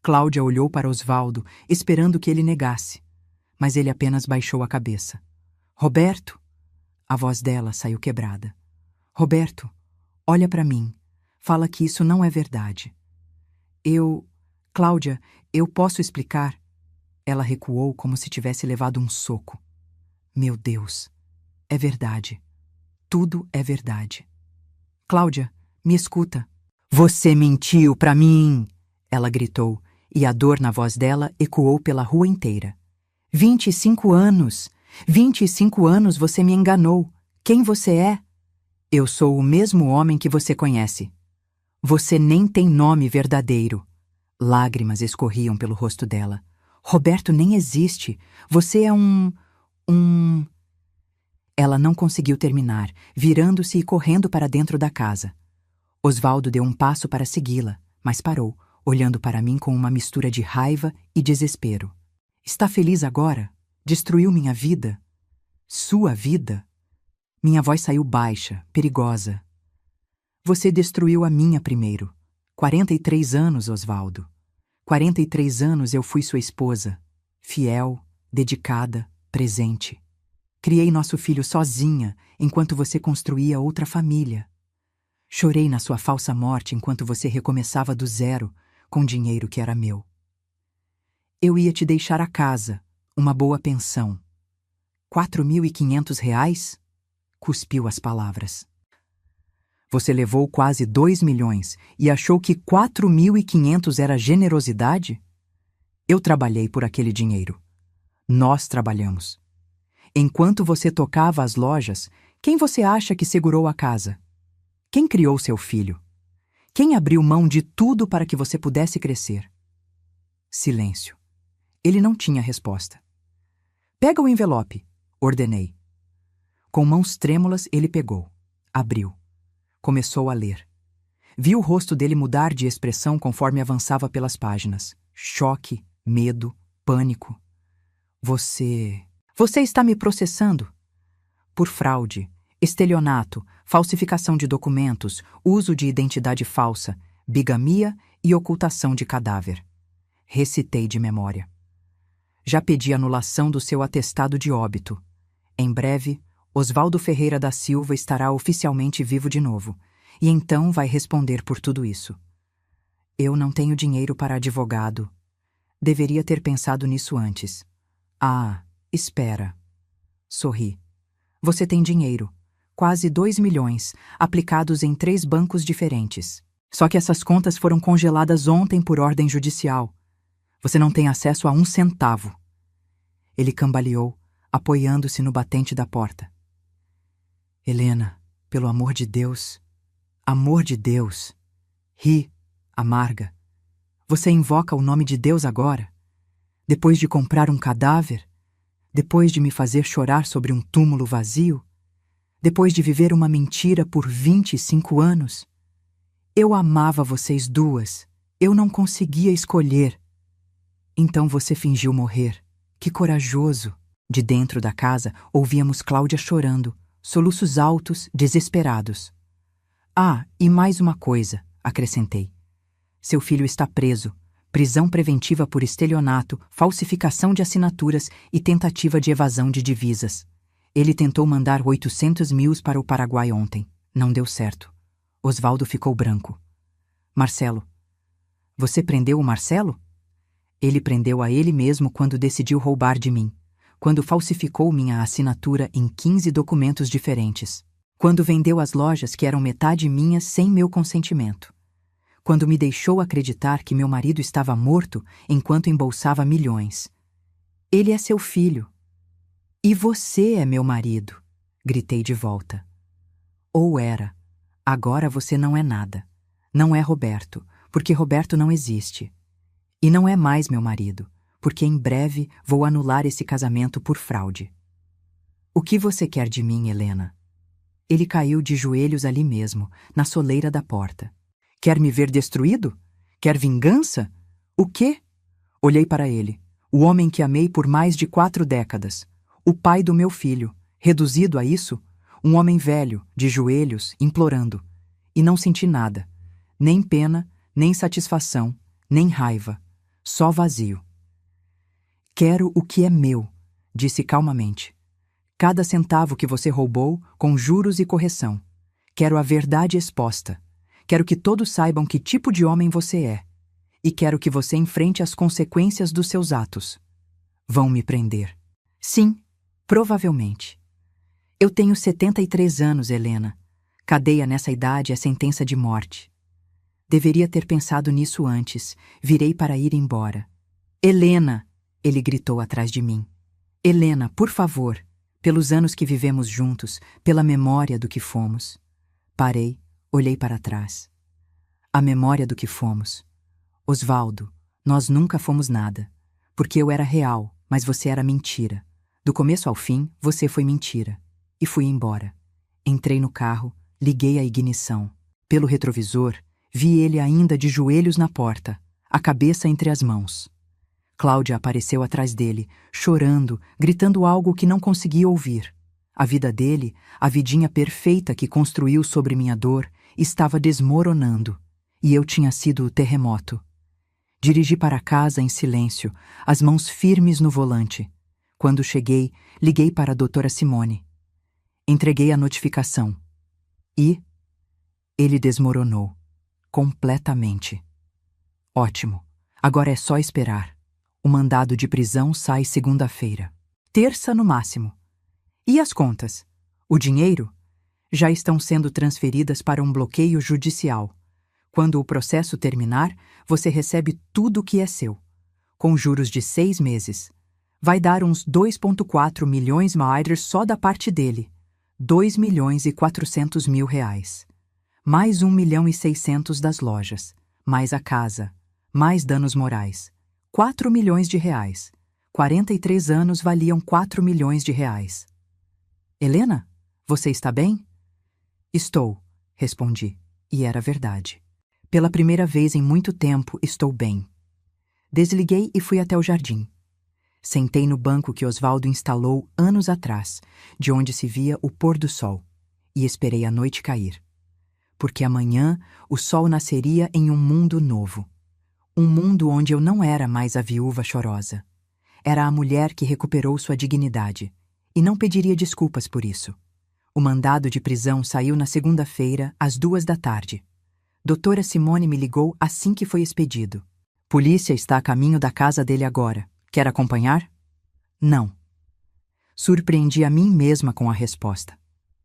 Cláudia olhou para Osvaldo, esperando que ele negasse. Mas ele apenas baixou a cabeça. Roberto? A voz dela saiu quebrada. Roberto, olha para mim. Fala que isso não é verdade. Cláudia, eu posso explicar? Ela recuou como se tivesse levado um soco. Meu Deus, é verdade. Tudo é verdade. Cláudia, me escuta. Você mentiu para mim! Ela gritou, e a dor na voz dela ecoou pela rua inteira. 25 anos! 25 anos você me enganou. Quem você é? Eu sou o mesmo homem que você conhece. Você nem tem nome verdadeiro. Lágrimas escorriam pelo rosto dela. Roberto nem existe. Você é um... Ela não conseguiu terminar, virando-se e correndo para dentro da casa. Osvaldo deu um passo para segui-la, mas parou, olhando para mim com uma mistura de raiva e desespero. Está feliz agora? Destruiu minha vida? Sua vida? Minha voz saiu baixa, perigosa. Você destruiu a minha primeiro. 43 anos, Osvaldo. 43 anos eu fui sua esposa. Fiel, dedicada, presente. Criei nosso filho sozinha, enquanto você construía outra família. Chorei na sua falsa morte enquanto você recomeçava do zero, com dinheiro que era meu. Eu ia te deixar a casa, uma boa pensão. R$ 4.500? Cuspiu as palavras. Você levou quase 2 milhões e achou que 4.500 era generosidade? Eu trabalhei por aquele dinheiro. Nós trabalhamos. Enquanto você tocava as lojas, quem você acha que segurou a casa? Quem criou seu filho? Quem abriu mão de tudo para que você pudesse crescer? Silêncio. Ele não tinha resposta. Pega o envelope, ordenei. Com mãos trêmulas, ele pegou. Abriu. Começou a ler. Vi o rosto dele mudar de expressão conforme avançava pelas páginas. Choque, medo, pânico. Você está me processando? Por fraude, estelionato, falsificação de documentos, uso de identidade falsa, bigamia e ocultação de cadáver. Recitei de memória. Já pedi anulação do seu atestado de óbito. Em breve, Osvaldo Ferreira da Silva estará oficialmente vivo de novo, e então vai responder por tudo isso. Eu não tenho dinheiro para advogado. Deveria ter pensado nisso antes. Ah, espera. Sorri. Você tem dinheiro. Quase 2 milhões, aplicados em 3 bancos diferentes. Só que essas contas foram congeladas ontem por ordem judicial. Você não tem acesso a 1 centavo. Ele cambaleou, apoiando-se no batente da porta. Helena, pelo amor de Deus. Amor de Deus. Ri, amarga. Você invoca o nome de Deus agora? Depois de comprar um cadáver? Depois de me fazer chorar sobre um túmulo vazio? Depois de viver uma mentira por 25 anos? Eu amava vocês duas. Eu não conseguia escolher. Então você fingiu morrer. Que corajoso! De dentro da casa, ouvíamos Cláudia chorando, soluços altos, desesperados. Ah, e mais uma coisa, acrescentei. Seu filho está preso. Prisão preventiva por estelionato, falsificação de assinaturas e tentativa de evasão de divisas. Ele tentou mandar 800 mil para o Paraguai ontem. Não deu certo. Osvaldo ficou branco. Marcelo. Você prendeu o Marcelo? Ele prendeu a ele mesmo quando decidiu roubar de mim. Quando falsificou minha assinatura em 15 documentos diferentes. Quando vendeu as lojas que eram metade minhas sem meu consentimento. quando me deixou acreditar que meu marido estava morto enquanto embolsava milhões. Ele é seu filho. E você é meu marido, gritei de volta. Ou era. Agora você não é nada. Não é Roberto, porque Roberto não existe. E não é mais meu marido, porque em breve vou anular esse casamento por fraude. O que você quer de mim, Helena? Ele caiu de joelhos ali mesmo, na soleira da porta. Quer me ver destruído? Quer vingança? O quê? Olhei para ele, o homem que amei por mais de 4 décadas, o pai do meu filho, reduzido a isso, um homem velho, de joelhos, implorando. E não senti nada, nem pena, nem satisfação, nem raiva, só vazio. Quero o que é meu, disse calmamente. Cada centavo que você roubou, com juros e correção. Quero a verdade exposta. Quero que todos saibam que tipo de homem você é. E quero que você enfrente as consequências dos seus atos. Vão me prender. Sim, provavelmente. Eu tenho 73 anos, Helena. Cadeia nessa idade é sentença de morte. Deveria ter pensado nisso antes. Virei para ir embora. Helena! Ele gritou atrás de mim. Helena, por favor. Pelos anos que vivemos juntos, pela memória do que fomos. Parei, olhei para trás. A memória do que fomos. Osvaldo, nós nunca fomos nada. Porque eu era real, mas você era mentira. Do começo ao fim, você foi mentira. E fui embora. Entrei no carro, liguei a ignição. Pelo retrovisor, vi ele ainda de joelhos na porta, a cabeça entre as mãos. Cláudia apareceu atrás dele, chorando, gritando algo que não conseguia ouvir. A vida dele, a vidinha perfeita que construiu sobre minha dor, estava desmoronando, e eu tinha sido o terremoto. Dirigi para casa em silêncio, as mãos firmes no volante. Quando cheguei, liguei para a doutora Simone. Entreguei a notificação. E ele desmoronou, completamente. Ótimo, agora é só esperar. O mandado de prisão sai segunda-feira. Terça no máximo. E as contas? O dinheiro? Já estão sendo transferidas para um bloqueio judicial. Quando o processo terminar, você recebe tudo o que é seu. Com juros de 6 meses. Vai dar uns 2,4 milhões mais só da parte dele. 2.400.000 reais. Mais 1.600.000 das lojas. Mais a casa. Mais danos morais. 4 milhões de reais. 43 anos valiam 4 milhões de reais. Helena, você está bem? Estou, respondi, e era verdade. Pela primeira vez em muito tempo, estou bem. Desliguei e fui até o jardim. Sentei no banco que Osvaldo instalou anos atrás, de onde se via o pôr do sol, e esperei a noite cair. Porque amanhã o sol nasceria em um mundo novo. Um mundo onde eu não era mais a viúva chorosa. Era a mulher que recuperou sua dignidade, e não pediria desculpas por isso. O mandado de prisão saiu na segunda-feira, às 2 da tarde. Doutora Simone me ligou assim que foi expedido. Polícia está a caminho da casa dele agora. Quer acompanhar? Não. Surpreendi a mim mesma com a resposta.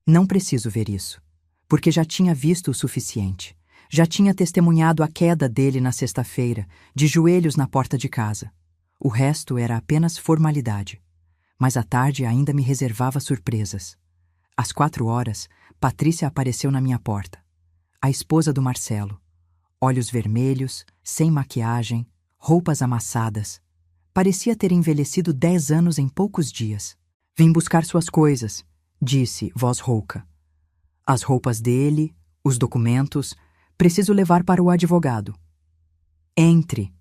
Não preciso ver isso, porque já tinha visto o suficiente. Já tinha testemunhado a queda dele na sexta-feira, de joelhos na porta de casa. O resto era apenas formalidade. Mas a tarde ainda me reservava surpresas. Às 4 horas, Patrícia apareceu na minha porta. A esposa do Marcelo. Olhos vermelhos, sem maquiagem, roupas amassadas. Parecia ter envelhecido 10 anos em poucos dias. Vim buscar suas coisas, disse, voz rouca. As roupas dele, os documentos... Preciso levar para o advogado. Entre.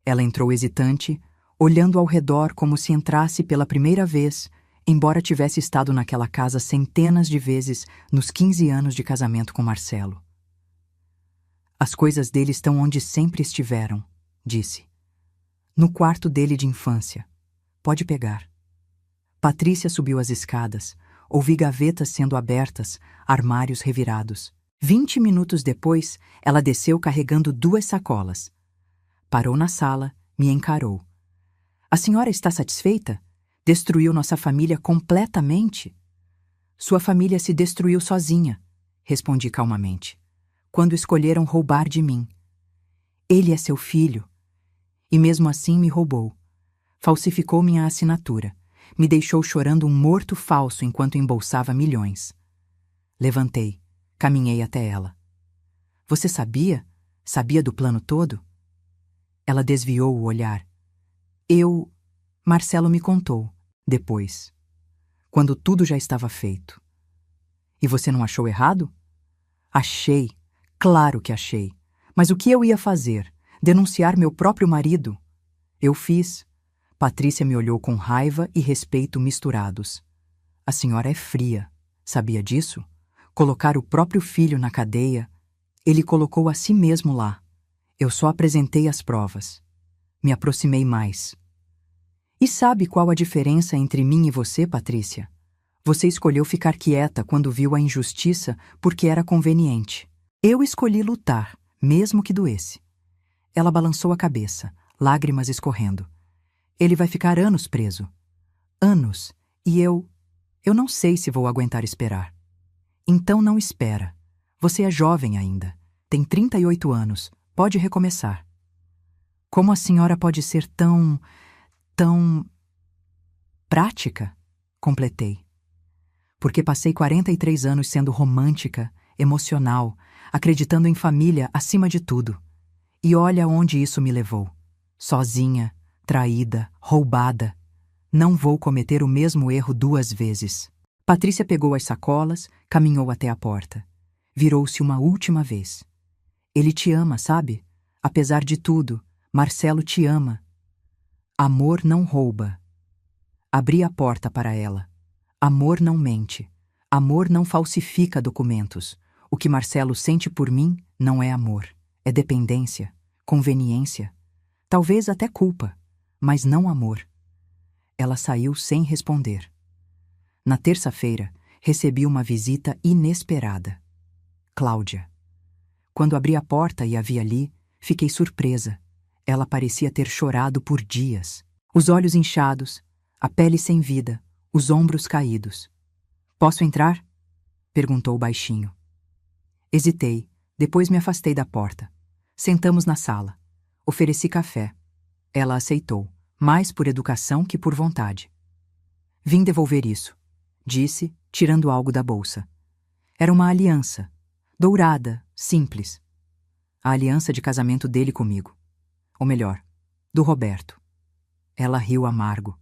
Ela entrou hesitante, olhando ao redor como se entrasse pela primeira vez, embora tivesse estado naquela casa centenas de vezes nos 15 anos de casamento com Marcelo. As coisas dele estão onde sempre estiveram, disse. No quarto dele de infância. Pode pegar. Patrícia subiu as escadas. Ouvi gavetas sendo abertas, armários revirados. 20 minutos depois, ela desceu carregando 2 sacolas. Parou na sala, me encarou. A senhora está satisfeita? Destruiu nossa família completamente? Sua família se destruiu sozinha, respondi calmamente. quando escolheram roubar de mim. Ele é seu filho. E mesmo assim me roubou. Falsificou minha assinatura. Me deixou chorando um morto falso enquanto embolsava milhões. Levantei. Caminhei até ela. Você sabia? Sabia do plano todo? Ela desviou o olhar. Marcelo me contou. Depois. Quando tudo já estava feito. E você não achou errado? Achei. Claro que achei. Mas o que eu ia fazer? Denunciar meu próprio marido? Eu fiz. Patrícia me olhou com raiva e respeito misturados. A senhora é fria. Sabia disso? Colocar o próprio filho na cadeia. Ele colocou a si mesmo lá. Eu só apresentei as provas. Me aproximei mais. E sabe qual a diferença entre mim e você, Patrícia? Você escolheu ficar quieta quando viu a injustiça porque era conveniente. Eu escolhi lutar, mesmo que doesse. Ela balançou a cabeça, lágrimas escorrendo. Ele vai ficar anos preso. Anos. E eu não sei se vou aguentar esperar. Então não espera. Você é jovem ainda. Tem 38 anos. Pode recomeçar. Como a senhora pode ser tão prática? Completei. Porque passei 43 anos sendo romântica, emocional, acreditando em família acima de tudo. E olha onde isso me levou. Sozinha, traída, roubada. Não vou cometer o mesmo erro 2 vezes. Patrícia pegou as sacolas, caminhou até a porta. Virou-se uma última vez. Ele te ama, sabe? Apesar de tudo, Marcelo te ama. Amor não rouba. Abri a porta para ela. Amor não mente. Amor não falsifica documentos. O que Marcelo sente por mim não é amor. É dependência, conveniência, talvez até culpa, mas não amor. Ela saiu sem responder. Na terça-feira, recebi uma visita inesperada. Cláudia. Quando abri a porta e a vi ali, fiquei surpresa. Ela parecia ter chorado por dias. Os olhos inchados, a pele sem vida, os ombros caídos. Posso entrar? Perguntou baixinho. Hesitei, depois me afastei da porta. Sentamos na sala. Ofereci café. Ela aceitou, mais por educação que por vontade. Vim devolver isso, disse, tirando algo da bolsa. Era uma aliança, dourada, simples. A aliança de casamento dele comigo. Ou melhor, do Roberto. Ela riu amargo.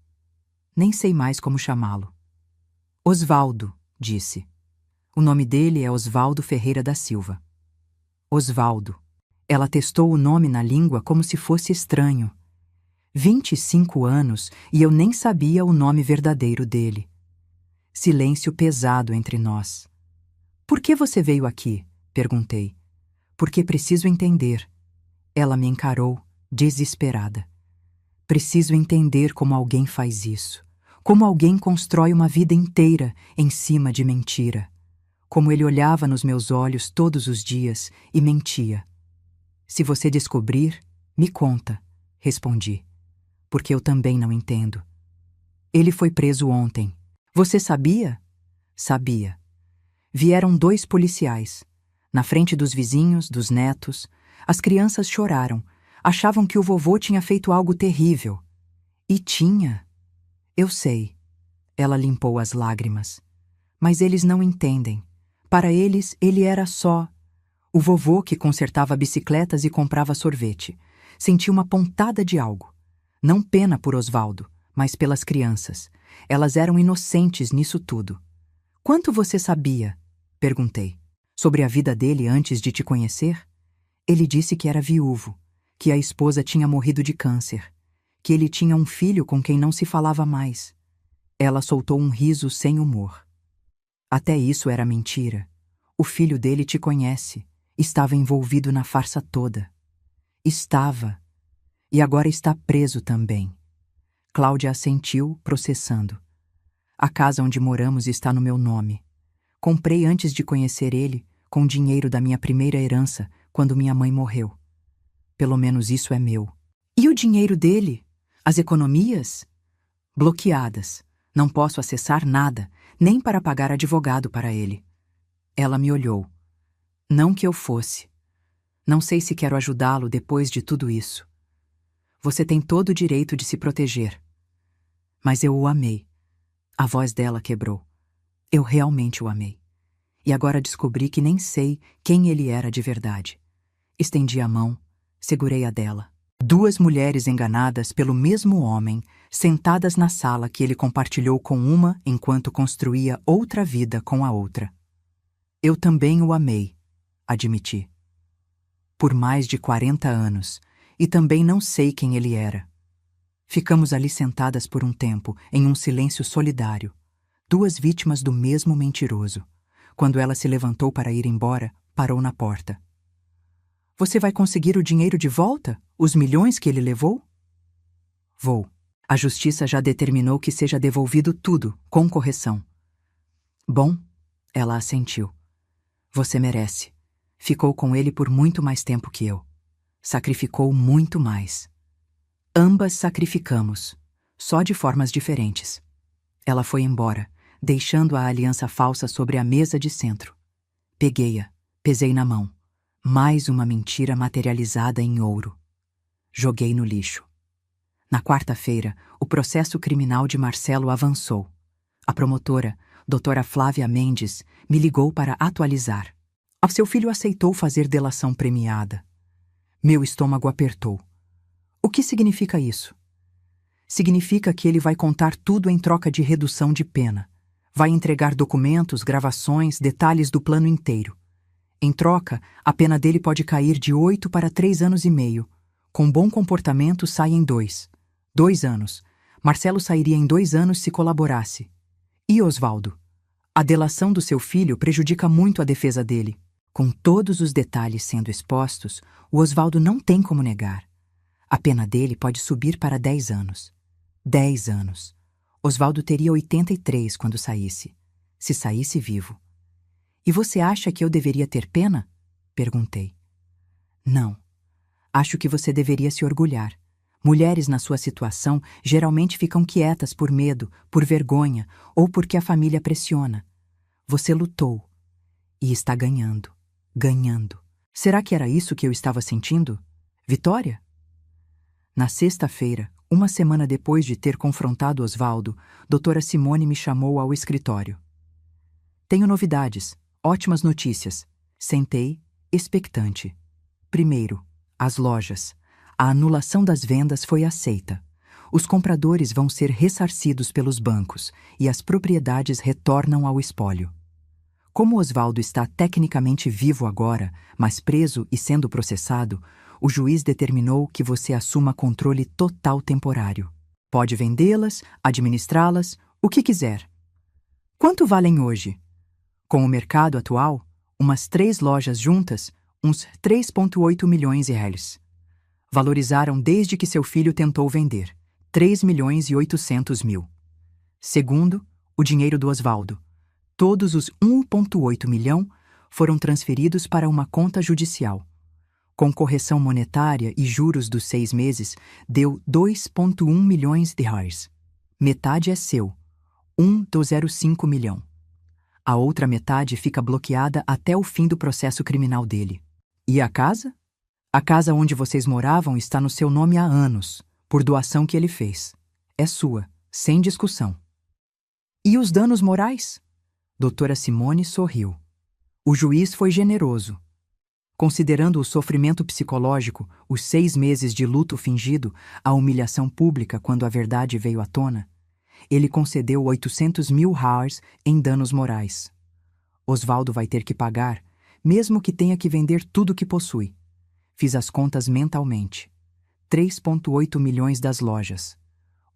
Nem sei mais como chamá-lo. Osvaldo, disse. O nome dele é Osvaldo Ferreira da Silva. Osvaldo. Ela testou o nome na língua como se fosse estranho. 25 anos e eu nem sabia o nome verdadeiro dele. Silêncio pesado entre nós. Por que você veio aqui? Perguntei. Porque preciso entender. Ela me encarou, desesperada. Preciso entender como alguém faz isso. Como alguém constrói uma vida inteira em cima de mentira. Como ele olhava nos meus olhos todos os dias e mentia. Se você descobrir, me conta, respondi. Porque eu também não entendo. Ele foi preso ontem. Você sabia? Sabia. Vieram 2 policiais. Na frente dos vizinhos, dos netos, as crianças choraram. Achavam que o vovô tinha feito algo terrível. E tinha. Eu sei. Ela limpou as lágrimas. Mas eles não entendem. Para eles, ele era só o vovô que consertava bicicletas e comprava sorvete. Senti uma pontada de algo. Não pena por Osvaldo, mas pelas crianças. Elas eram inocentes nisso tudo. Quanto você sabia? Perguntei. Sobre a vida dele antes de te conhecer? Ele disse que era viúvo, que a esposa tinha morrido de câncer, que ele tinha um filho com quem não se falava mais. Ela soltou um riso sem humor. Até isso era mentira. O filho dele te conhece. Estava envolvido na farsa toda. Estava. E agora está preso também. Cláudia assentiu, processando. A casa onde moramos está no meu nome. Comprei antes de conhecer ele, com dinheiro da minha primeira herança, quando minha mãe morreu. Pelo menos isso é meu. E o dinheiro dele? As economias? Bloqueadas. Não posso acessar nada, nem para pagar advogado para ele. Ela me olhou. Não que eu fosse. Não sei se quero ajudá-lo depois de tudo isso. Você tem todo o direito de se proteger. Mas eu o amei. A voz dela quebrou. Eu realmente o amei. E agora descobri que nem sei quem ele era de verdade. Estendi a mão, segurei a dela. Duas mulheres enganadas pelo mesmo homem, sentadas na sala que ele compartilhou com uma enquanto construía outra vida com a outra. Eu também o amei, admiti. Por mais de 40 anos, e também não sei quem ele era. Ficamos ali sentadas por um tempo, em um silêncio solidário, duas vítimas do mesmo mentiroso. Quando ela se levantou para ir embora, parou na porta. Você vai conseguir o dinheiro de volta? Os milhões que ele levou? Vou. A justiça já determinou que seja devolvido tudo, com correção. Bom, ela assentiu. Você merece. Ficou com ele por muito mais tempo que eu. Sacrificou muito mais. Ambas sacrificamos, só de formas diferentes. Ela foi embora, deixando a aliança falsa sobre a mesa de centro. Peguei-a, pesei na mão. Mais uma mentira materializada em ouro. Joguei no lixo. Na quarta-feira, o processo criminal de Marcelo avançou. A promotora, doutora Flávia Mendes, me ligou para atualizar. Seu filho aceitou fazer delação premiada. Meu estômago apertou. O que significa isso? Significa que ele vai contar tudo em troca de redução de pena. Vai entregar documentos, gravações, detalhes do plano inteiro. Em troca, a pena dele pode cair de 8 para 3 anos e meio. Com bom comportamento, sai em 2. 2 anos. Marcelo sairia em 2 anos se colaborasse. E Osvaldo? A delação do seu filho prejudica muito a defesa dele. Com todos os detalhes sendo expostos, o Osvaldo não tem como negar. A pena dele pode subir para 10 anos. 10 anos. Osvaldo teria 83 quando saísse. Se saísse vivo. E você acha que eu deveria ter pena? Perguntei. Não. Acho que você deveria se orgulhar. Mulheres na sua situação geralmente ficam quietas por medo, por vergonha ou porque a família pressiona. Você lutou. E está ganhando. Ganhando. Será que era isso que eu estava sentindo? Vitória? Na sexta-feira, uma semana depois de ter confrontado Osvaldo, doutora Simone me chamou ao escritório. Tenho novidades. Ótimas notícias. Sentei, expectante. Primeiro, as lojas. A anulação das vendas foi aceita. Os compradores vão ser ressarcidos pelos bancos e as propriedades retornam ao espólio. Como Osvaldo está tecnicamente vivo agora, mas preso e sendo processado, o juiz determinou que você assuma controle total temporário. Pode vendê-las, administrá-las, o que quiser. Quanto valem hoje? Com o mercado atual, umas 3 lojas juntas, uns 3,8 milhões de reais. Valorizaram desde que seu filho tentou vender, 3 milhões e 800 mil. Segundo, o dinheiro do Osvaldo. Todos os 1,8 milhão foram transferidos para uma conta judicial. Com correção monetária e juros dos 6 meses, deu 2,1 milhões de reais. Metade é seu, 1,05 milhão. A outra metade fica bloqueada até o fim do processo criminal dele. E a casa? A casa onde vocês moravam está no seu nome há anos, por doação que ele fez. É sua, sem discussão. E os danos morais? Doutora Simone sorriu. O juiz foi generoso. Considerando o sofrimento psicológico, os 6 meses de luto fingido, a humilhação pública quando a verdade veio à tona, ele concedeu 800 mil reais em danos morais. Osvaldo vai ter que pagar, mesmo que tenha que vender tudo que possui. Fiz as contas mentalmente. 3,8 milhões das lojas.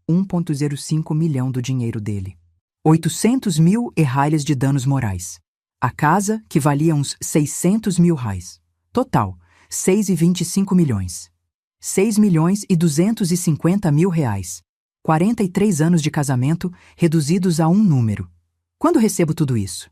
1,05 milhão do dinheiro dele. 800 mil reais de danos morais. A casa, que valia uns 600 mil reais. Total, 6,25 milhões. 6 milhões e 250 mil reais. 43 anos de casamento reduzidos a um número. Quando recebo tudo isso?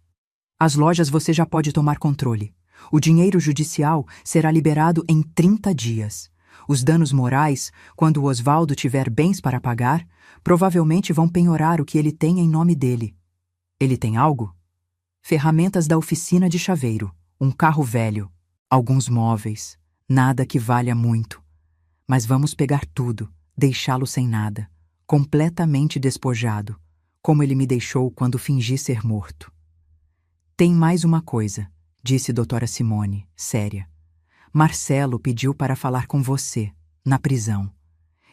As lojas você já pode tomar controle. O dinheiro judicial será liberado em 30 dias. Os danos morais, quando o Osvaldo tiver bens para pagar, provavelmente vão penhorar o que ele tem em nome dele. Ele tem algo? Ferramentas da oficina de chaveiro, Um carro velho, alguns móveis, nada que valha muito. Mas vamos pegar tudo, deixá-lo sem nada, completamente despojado, como ele me deixou quando fingi ser morto. Tem mais uma coisa, disse doutora Simone, séria. Marcelo pediu para falar com você, na prisão.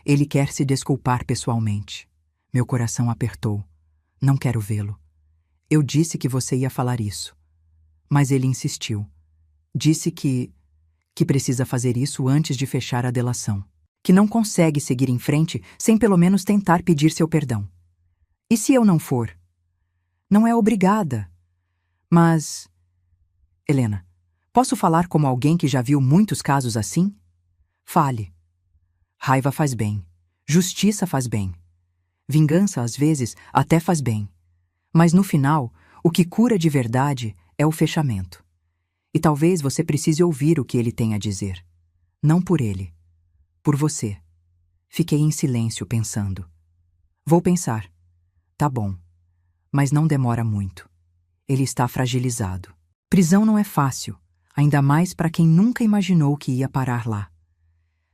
Ele quer se desculpar pessoalmente. Meu coração apertou. Não quero vê-lo. Eu disse que você ia falar isso. Mas ele insistiu. Disse que precisa fazer isso antes de fechar a delação. Que não consegue seguir em frente sem pelo menos tentar pedir seu perdão. E se eu não for? Não é obrigada. Mas... Helena, posso falar como alguém que já viu muitos casos assim? Fale. Raiva faz bem. Justiça faz bem. Vingança, às vezes, até faz bem. Mas no final, o que cura de verdade é o fechamento. E talvez você precise ouvir o que ele tem a dizer. Não por ele. Por você. Fiquei em silêncio pensando. Vou pensar. Tá bom. Mas não demora muito. Ele está fragilizado. Prisão não é fácil, ainda mais para quem nunca imaginou que ia parar lá.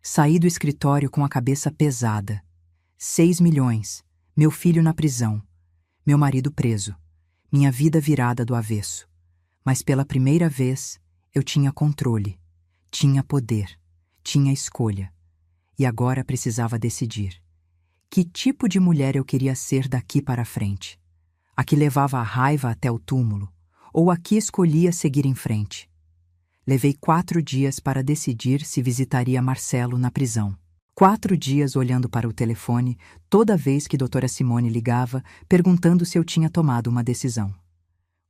Saí do escritório com a cabeça pesada. 6 milhões, meu filho na prisão, meu marido preso, minha vida virada do avesso. Mas pela primeira vez, eu tinha controle, tinha poder, tinha escolha. E agora precisava decidir. Que tipo de mulher eu queria ser daqui para frente? A que levava a raiva até o túmulo, ou a que escolhia seguir em frente? Levei 4 dias para decidir se visitaria Marcelo na prisão. 4 dias olhando para o telefone, toda vez que doutora Simone ligava, perguntando se eu tinha tomado uma decisão.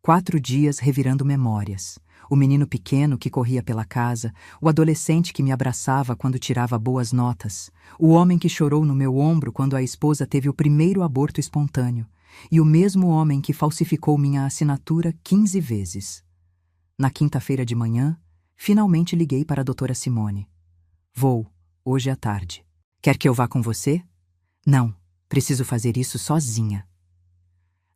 4 dias revirando memórias. O menino pequeno que corria pela casa, o adolescente que me abraçava quando tirava boas notas, o homem que chorou no meu ombro quando a esposa teve o primeiro aborto espontâneo, e o mesmo homem que falsificou minha assinatura 15 vezes. Na quinta-feira de manhã, finalmente liguei para a doutora Simone. Vou, hoje à tarde. Quer que eu vá com você? Não, preciso fazer isso sozinha.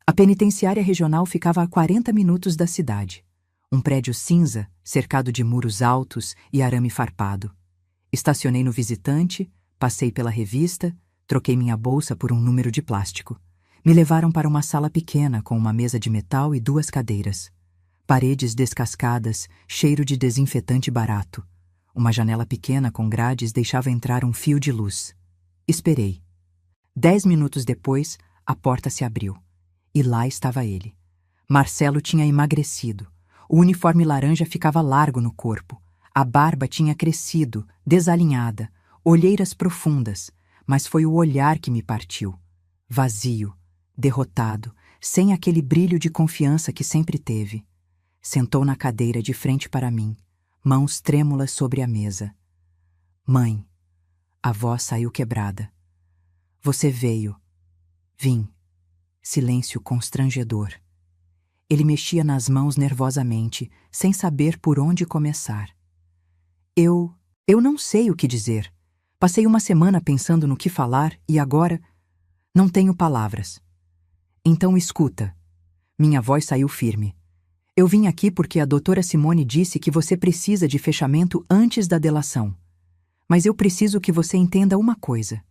A penitenciária regional ficava a 40 minutos da cidade. Um prédio cinza, cercado de muros altos e arame farpado. Estacionei no visitante, passei pela revista, troquei minha bolsa por um número de plástico. Me levaram para uma sala pequena com uma mesa de metal e 2 cadeiras. Paredes descascadas, cheiro de desinfetante barato. Uma janela pequena com grades deixava entrar um fio de luz. Esperei. 10 minutos depois, a porta se abriu. E lá estava ele. Marcelo tinha emagrecido. O uniforme laranja ficava largo no corpo. A barba tinha crescido, desalinhada, olheiras profundas, mas foi o olhar que me partiu. Vazio, derrotado, sem aquele brilho de confiança que sempre teve. Sentou na cadeira de frente para mim, mãos trêmulas sobre a mesa. Mãe, a voz saiu quebrada. Você veio. Vim. Silêncio constrangedor. Ele mexia nas mãos nervosamente, sem saber por onde começar. Eu não sei o que dizer. Passei uma semana pensando no que falar e agora não tenho palavras. Então escuta. Minha voz saiu firme. Eu vim aqui porque a doutora Simone disse que você precisa de fechamento antes da delação. Mas eu preciso que você entenda uma coisa.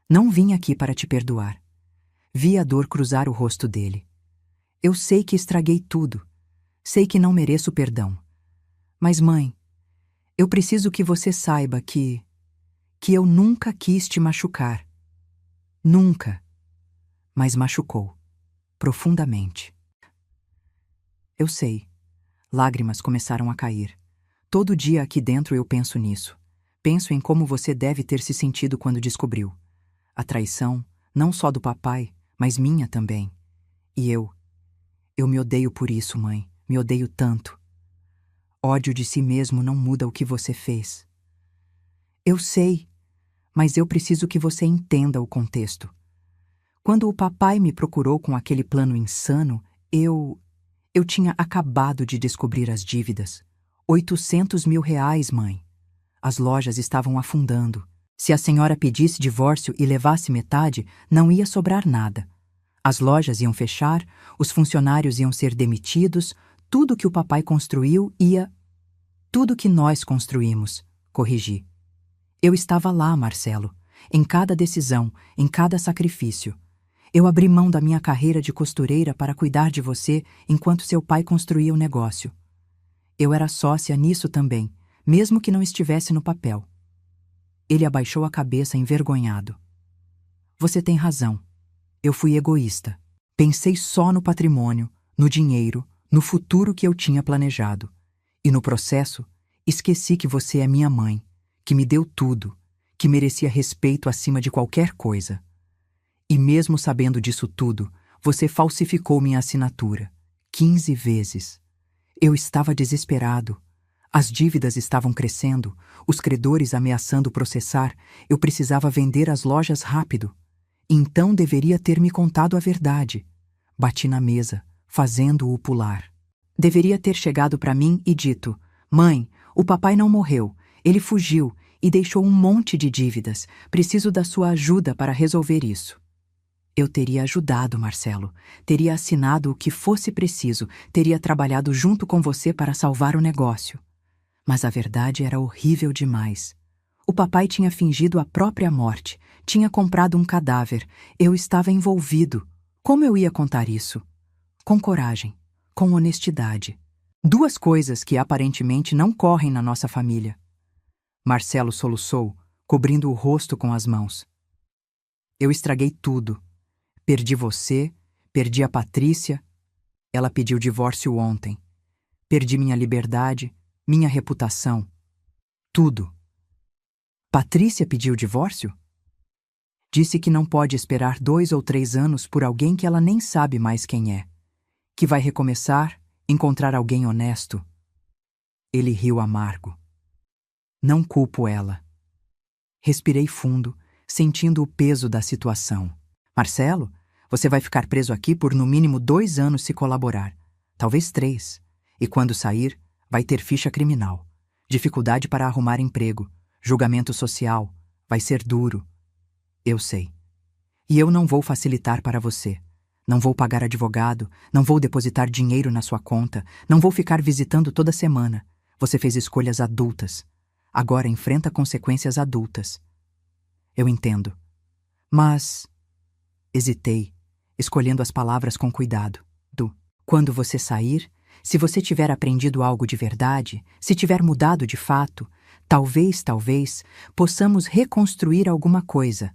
Não vim aqui para te perdoar. Vi a dor cruzar o rosto dele. Eu sei que estraguei tudo. Sei que não mereço perdão. Mas, mãe, eu preciso que você saiba que eu nunca quis te machucar. Nunca. Mas machucou. Profundamente. Eu sei. Lágrimas começaram a cair. Todo dia aqui dentro eu penso nisso. Penso em como você deve ter se sentido quando descobriu. A traição, não só do papai, mas minha também. E eu me odeio por isso, mãe. Me odeio tanto. Ódio de si mesmo não muda o que você fez. Eu sei, mas eu preciso que você entenda o contexto. Quando o papai me procurou com aquele plano insano, eu tinha acabado de descobrir as dívidas. 800 mil reais, mãe. As lojas estavam afundando. Se a senhora pedisse divórcio e levasse metade, não ia sobrar nada. As lojas iam fechar, os funcionários iam ser demitidos, tudo que o papai construiu ia... Tudo que nós construímos, corrigi. Eu estava lá, Marcelo, em cada decisão, em cada sacrifício. Eu abri mão da minha carreira de costureira para cuidar de você enquanto seu pai construía o negócio. Eu era sócia nisso também, mesmo que não estivesse no papel. Ele abaixou a cabeça envergonhado. Você tem razão. Eu fui egoísta. Pensei só no patrimônio, no dinheiro, no futuro que eu tinha planejado. E no processo, esqueci que você é minha mãe, que me deu tudo, que merecia respeito acima de qualquer coisa. E mesmo sabendo disso tudo, você falsificou minha assinatura. 15 vezes. Eu estava desesperado. As dívidas estavam crescendo, os credores ameaçando processar, eu precisava vender as lojas rápido. Então deveria ter me contado a verdade. Bati na mesa, fazendo-o pular. Deveria ter chegado para mim e dito: Mãe, o papai não morreu, ele fugiu e deixou um monte de dívidas. Preciso da sua ajuda para resolver isso. Eu teria ajudado, Marcelo. Teria assinado o que fosse preciso, teria trabalhado junto com você para salvar o negócio. Mas a verdade era horrível demais. O papai tinha fingido a própria morte, tinha comprado um cadáver, eu estava envolvido. Como eu ia contar isso? Com coragem, com honestidade. 2 coisas que aparentemente não correm na nossa família. Marcelo soluçou, cobrindo o rosto com as mãos. Eu estraguei tudo. Perdi você, perdi a Patrícia. Ela pediu divórcio ontem. Perdi minha liberdade, minha reputação. Tudo. Patrícia pediu divórcio? Disse que não pode esperar 2 ou 3 anos por alguém que ela nem sabe mais quem é. Que vai recomeçar, encontrar alguém honesto. Ele riu amargo. Não culpo ela. Respirei fundo, sentindo o peso da situação. Marcelo, você vai ficar preso aqui por no mínimo 2 anos se colaborar. Talvez 3. E quando sair, vai ter ficha criminal. Dificuldade para arrumar emprego. Julgamento social. Vai ser duro. Eu sei. E eu não vou facilitar para você. Não vou pagar advogado, não vou depositar dinheiro na sua conta, não vou ficar visitando toda semana. Você fez escolhas adultas. Agora enfrenta consequências adultas. Eu entendo. Mas... Hesitei, escolhendo as palavras com cuidado. Quando você sair, se você tiver aprendido algo de verdade, se tiver mudado de fato, talvez, possamos reconstruir alguma coisa.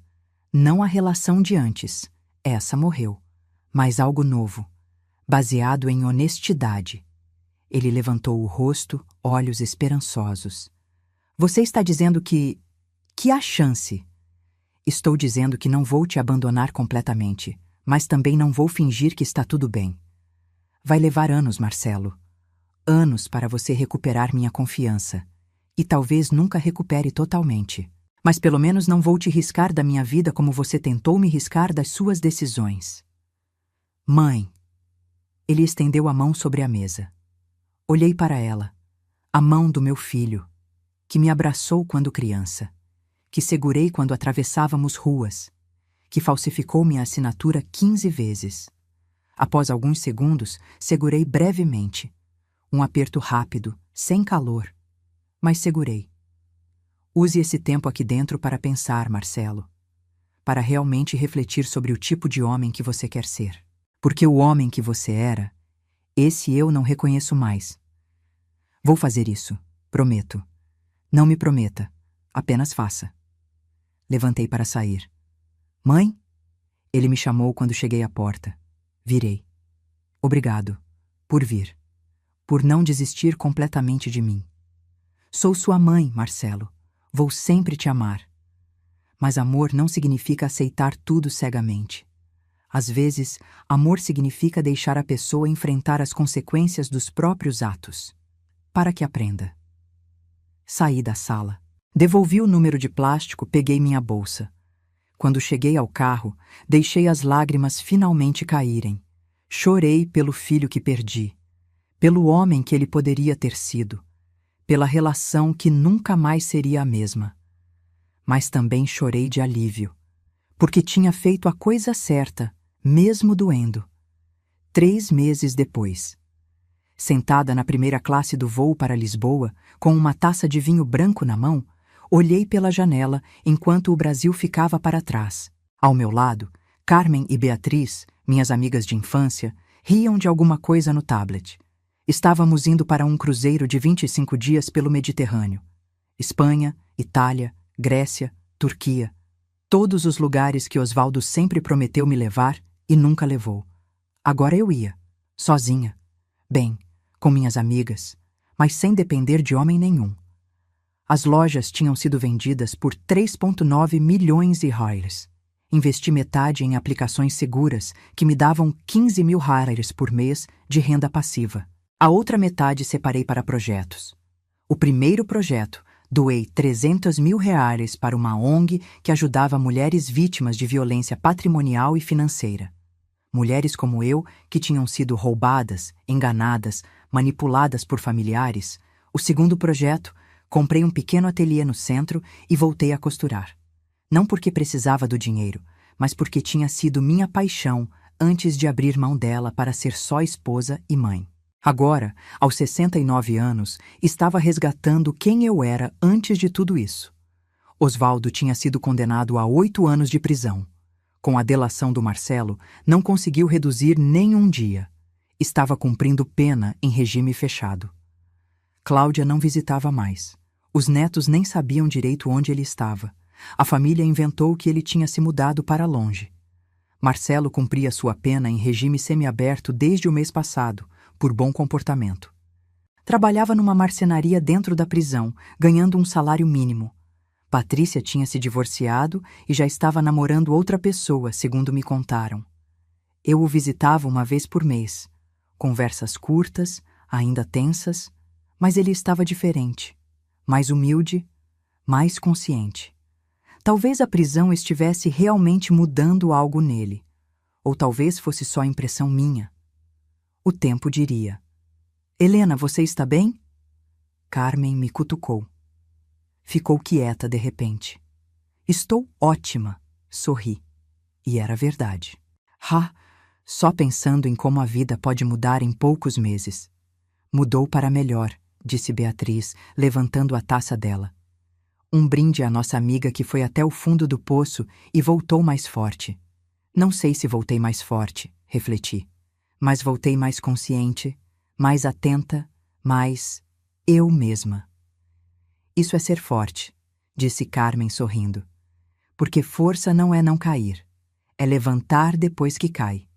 Não a relação de antes. Essa morreu. Mas algo novo, baseado em honestidade. Ele levantou o rosto, olhos esperançosos. Você está dizendo que há chance. Estou dizendo que não vou te abandonar completamente, mas também não vou fingir que está tudo bem. Vai levar anos, Marcelo. Anos para você recuperar minha confiança. E talvez nunca recupere totalmente. Mas pelo menos não vou te riscar da minha vida como você tentou me riscar das suas decisões. Mãe. Ele estendeu a mão sobre a mesa. Olhei para ela. A mão do meu filho, que me abraçou quando criança, que segurei quando atravessávamos ruas, que falsificou minha assinatura 15 vezes. Após alguns segundos, segurei brevemente. Um aperto rápido, sem calor. Mas segurei. Use esse tempo aqui dentro para pensar, Marcelo. Para realmente refletir sobre o tipo de homem que você quer ser. Porque o homem que você era, esse eu não reconheço mais. Vou fazer isso, prometo. Não me prometa, apenas faça. Levantei para sair. Mãe? Ele me chamou quando cheguei à porta. Virei. Obrigado, por vir. Por não desistir completamente de mim. Sou sua mãe, Marcelo. Vou sempre te amar. Mas amor não significa aceitar tudo cegamente. Às vezes, amor significa deixar a pessoa enfrentar as consequências dos próprios atos. Para que aprenda. Saí da sala. Devolvi o número de plástico, peguei minha bolsa. Quando cheguei ao carro, deixei as lágrimas finalmente caírem. Chorei pelo filho que perdi, pelo homem que ele poderia ter sido, pela relação que nunca mais seria a mesma. Mas também chorei de alívio, porque tinha feito a coisa certa, mesmo doendo. 3 meses depois. Sentada na primeira classe do voo para Lisboa, com uma taça de vinho branco na mão, olhei pela janela enquanto o Brasil ficava para trás. Ao meu lado, Carmen e Beatriz, minhas amigas de infância, riam de alguma coisa no tablet. Estávamos indo para um cruzeiro de 25 dias pelo Mediterrâneo. Espanha, Itália, Grécia, Turquia. Todos os lugares que Osvaldo sempre prometeu me levar e nunca levou. Agora eu ia, sozinha. Bem, com minhas amigas, mas sem depender de homem nenhum. As lojas tinham sido vendidas por 3,9 milhões de reais. Investi metade em aplicações seguras que me davam 15 mil reais por mês de renda passiva. A outra metade separei para projetos. O primeiro projeto, doei 300 mil reais para uma ONG que ajudava mulheres vítimas de violência patrimonial e financeira. Mulheres como eu, que tinham sido roubadas, enganadas, manipuladas por familiares. O segundo projeto, comprei um pequeno ateliê no centro e voltei a costurar. Não porque precisava do dinheiro, mas porque tinha sido minha paixão antes de abrir mão dela para ser só esposa e mãe. Agora, aos 69 anos, estava resgatando quem eu era antes de tudo isso. Osvaldo tinha sido condenado a 8 anos de prisão. Com a delação do Marcelo, não conseguiu reduzir nem um dia. Estava cumprindo pena em regime fechado. Cláudia não visitava mais. Os netos nem sabiam direito onde ele estava. A família inventou que ele tinha se mudado para longe. Marcelo cumpria sua pena em regime semiaberto desde o mês passado, por bom comportamento. Trabalhava numa marcenaria dentro da prisão, ganhando um salário mínimo. Patrícia tinha se divorciado e já estava namorando outra pessoa, segundo me contaram. Eu o visitava uma vez por mês. Conversas curtas, ainda tensas, mas ele estava diferente, mais humilde, mais consciente. Talvez a prisão estivesse realmente mudando algo nele, ou talvez fosse só impressão minha. O tempo diria. Helena, você está bem? Carmen me cutucou. Ficou quieta de repente. Estou ótima, sorri. E era verdade. Só pensando em como a vida pode mudar em poucos meses. Mudou para melhor, disse Beatriz, levantando a taça dela. Um brinde à nossa amiga que foi até o fundo do poço e voltou mais forte. Não sei se voltei mais forte, refleti. Mas voltei mais consciente, mais atenta, mais eu mesma. Isso é ser forte, disse Carmen sorrindo. Porque força não é não cair. É levantar depois que cai.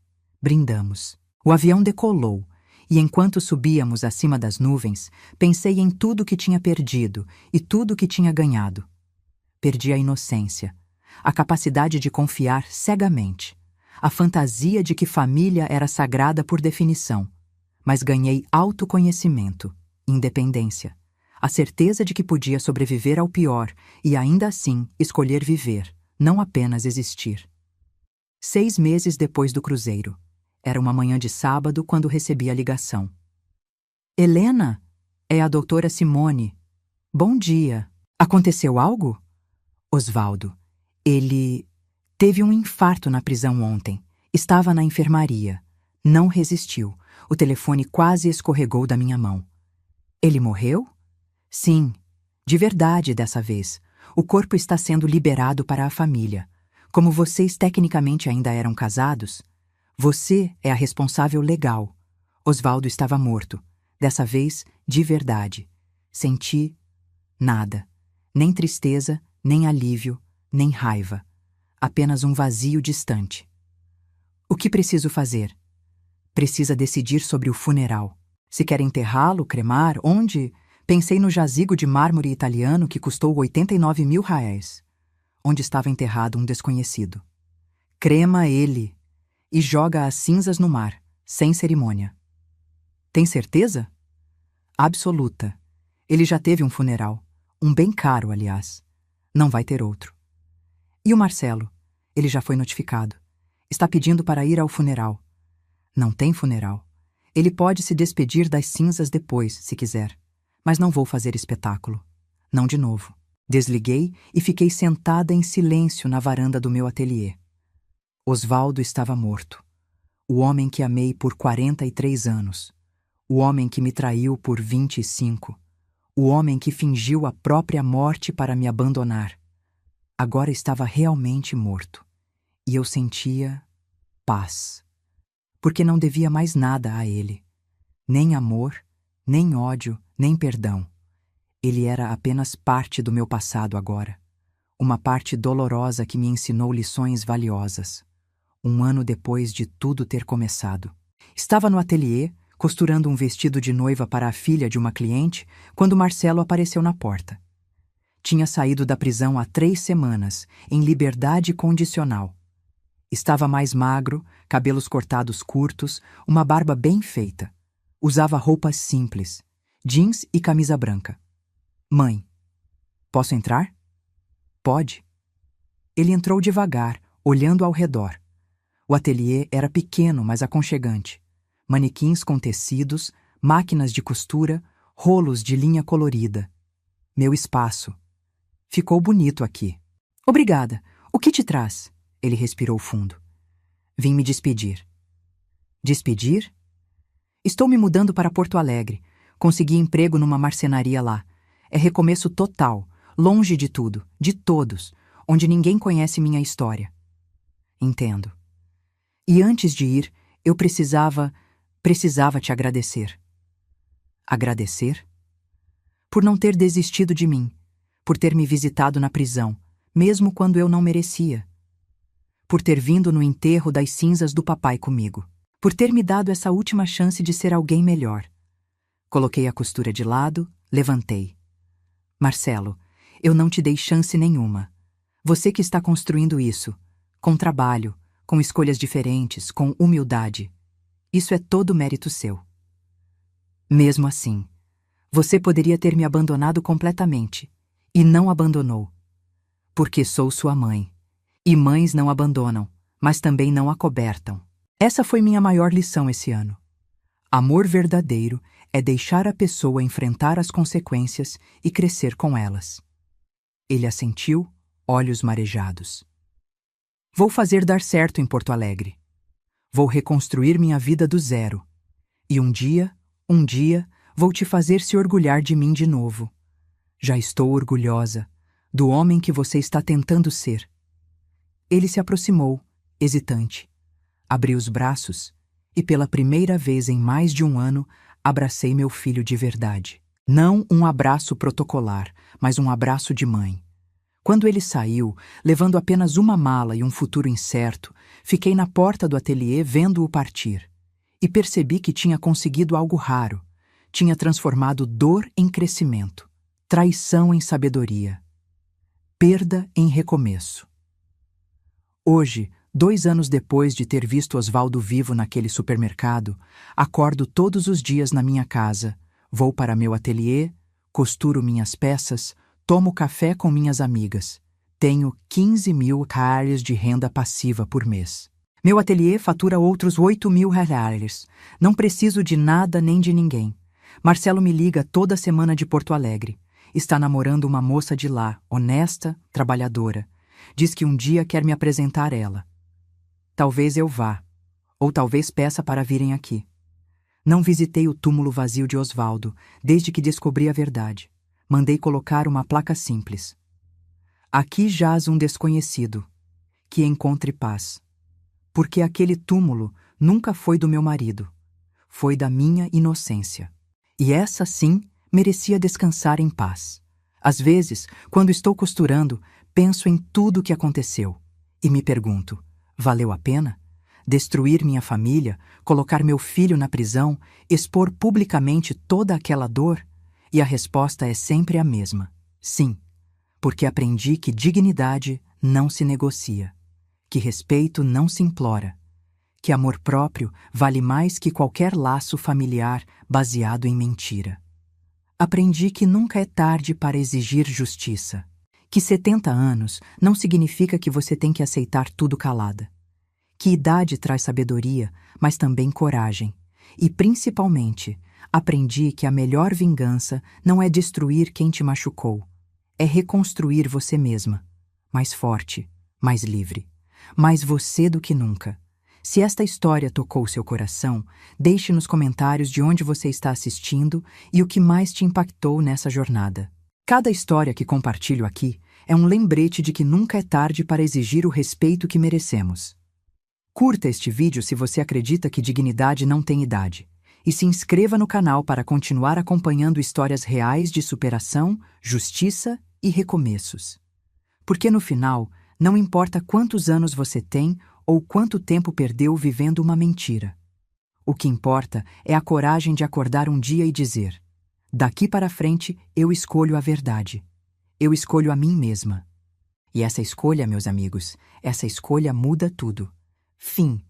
Brindamos. O avião decolou, e enquanto subíamos acima das nuvens, pensei em tudo que tinha perdido e tudo que tinha ganhado. Perdi a inocência, a capacidade de confiar cegamente, a fantasia de que família era sagrada por definição, mas ganhei autoconhecimento, independência, a certeza de que podia sobreviver ao pior e ainda assim escolher viver, não apenas existir. 6 meses depois do cruzeiro. Era uma manhã de sábado quando recebi a ligação. Helena, é a doutora Simone. Bom dia. Aconteceu algo? Osvaldo. Ele teve um infarto na prisão ontem. Estava na enfermaria. Não resistiu. O telefone quase escorregou da minha mão. Ele morreu? Sim, de verdade dessa vez. O corpo está sendo liberado para a família. Como vocês tecnicamente ainda eram casados, você é a responsável legal. Osvaldo estava morto. Dessa vez, de verdade. Senti nada. Nem tristeza, nem alívio, nem raiva. Apenas um vazio distante. O que preciso fazer? Precisa decidir sobre o funeral. Se quer enterrá-lo, cremar, onde? Pensei no jazigo de mármore italiano que custou 89 mil reais, onde estava enterrado um desconhecido. Crema ele e joga as cinzas no mar, sem cerimônia. Tem certeza? Absoluta. Ele já teve um funeral. Um bem caro, aliás. Não vai ter outro. E o Marcelo? Ele já foi notificado. Está pedindo para ir ao funeral. Não tem funeral. Ele pode se despedir das cinzas depois, se quiser. Mas não vou fazer espetáculo. Não de novo. Desliguei e fiquei sentada em silêncio na varanda do meu ateliê. Osvaldo estava morto. O homem que amei por 43 anos. O homem que me traiu por 25. O homem que fingiu a própria morte para me abandonar. Agora estava realmente morto. E eu sentia paz. Porque não devia mais nada a ele. Nem amor, nem ódio, nem perdão. Ele era apenas parte do meu passado agora. Uma parte dolorosa que me ensinou lições valiosas. Um ano depois de tudo ter começado. Estava no ateliê, costurando um vestido de noiva para a filha de uma cliente, quando Marcelo apareceu na porta. Tinha saído da prisão há 3 semanas, em liberdade condicional. Estava mais magro, cabelos cortados curtos, uma barba bem feita. Usava roupas simples, jeans e camisa branca. Mãe, posso entrar? Pode. Ele entrou devagar, olhando ao redor. O ateliê era pequeno, mas aconchegante. Manequins com tecidos, máquinas de costura, rolos de linha colorida. Meu espaço. Ficou bonito aqui. Obrigada. O que te traz? Ele respirou fundo. Vim me despedir. Despedir? Estou me mudando para Porto Alegre. Consegui emprego numa marcenaria lá. É recomeço total, longe de tudo, de todos, onde ninguém conhece minha história. Entendo. E antes de ir, eu precisava te agradecer. Agradecer? Por não ter desistido de mim, por ter me visitado na prisão, mesmo quando eu não merecia. Por ter vindo no enterro das cinzas do papai comigo. Por ter me dado essa última chance de ser alguém melhor. Coloquei a costura de lado, levantei. Marcelo, eu não te dei chance nenhuma. Você que está construindo isso, com trabalho, com escolhas diferentes, com humildade. Isso é todo mérito seu. Mesmo assim, você poderia ter me abandonado completamente, e não abandonou. Porque sou sua mãe. E mães não abandonam, mas também não acobertam. Essa foi minha maior lição esse ano. Amor verdadeiro é deixar a pessoa enfrentar as consequências e crescer com elas. Ele assentiu, olhos marejados. Vou fazer dar certo em Porto Alegre. Vou reconstruir minha vida do zero. E um dia, vou te fazer se orgulhar de mim de novo. Já estou orgulhosa do homem que você está tentando ser. Ele se aproximou, hesitante. Abri os braços e, pela primeira vez em mais de um ano, abracei meu filho de verdade. Não um abraço protocolar, mas um abraço de mãe. Quando ele saiu, levando apenas uma mala e um futuro incerto, fiquei na porta do ateliê vendo-o partir. E percebi que tinha conseguido algo raro. Tinha transformado dor em crescimento, traição em sabedoria, perda em recomeço. Hoje, 2 anos depois de ter visto Osvaldo vivo naquele supermercado, acordo todos os dias na minha casa, vou para meu ateliê, costuro minhas peças, tomo café com minhas amigas. Tenho 15 mil reais de renda passiva por mês. Meu ateliê fatura outros 8 mil reais. Não preciso de nada nem de ninguém. Marcelo me liga toda semana de Porto Alegre. Está namorando uma moça de lá, honesta, trabalhadora. Diz que um dia quer me apresentar ela. Talvez eu vá, ou talvez peça para virem aqui. Não visitei o túmulo vazio de Osvaldo, desde que descobri a verdade. Mandei colocar uma placa simples. Aqui jaz um desconhecido, que encontre paz. Porque aquele túmulo nunca foi do meu marido. Foi da minha inocência. E essa, sim, merecia descansar em paz. Às vezes, quando estou costurando, penso em tudo o que aconteceu. E me pergunto, valeu a pena? Destruir minha família, colocar meu filho na prisão, expor publicamente toda aquela dor? E a resposta é sempre a mesma. Sim, porque aprendi que dignidade não se negocia, que respeito não se implora, que amor próprio vale mais que qualquer laço familiar baseado em mentira. Aprendi que nunca é tarde para exigir justiça, que 70 anos não significa que você tem que aceitar tudo calada, que idade traz sabedoria, mas também coragem, e principalmente, aprendi que a melhor vingança não é destruir quem te machucou, é reconstruir você mesma, mais forte, mais livre, mais você do que nunca, Se esta história tocou seu coração, deixe nos comentários de onde você está assistindo e o que mais te impactou nessa jornada. Cada história que compartilho aqui é um lembrete de que nunca é tarde para exigir o respeito que merecemos. Curta este vídeo se você acredita que dignidade não tem idade. E se inscreva no canal para continuar acompanhando histórias reais de superação, justiça e recomeços. Porque no final, não importa quantos anos você tem ou quanto tempo perdeu vivendo uma mentira. O que importa é a coragem de acordar um dia e dizer: daqui para frente eu escolho a verdade. Eu escolho a mim mesma. E essa escolha, meus amigos, essa escolha muda tudo. Fim.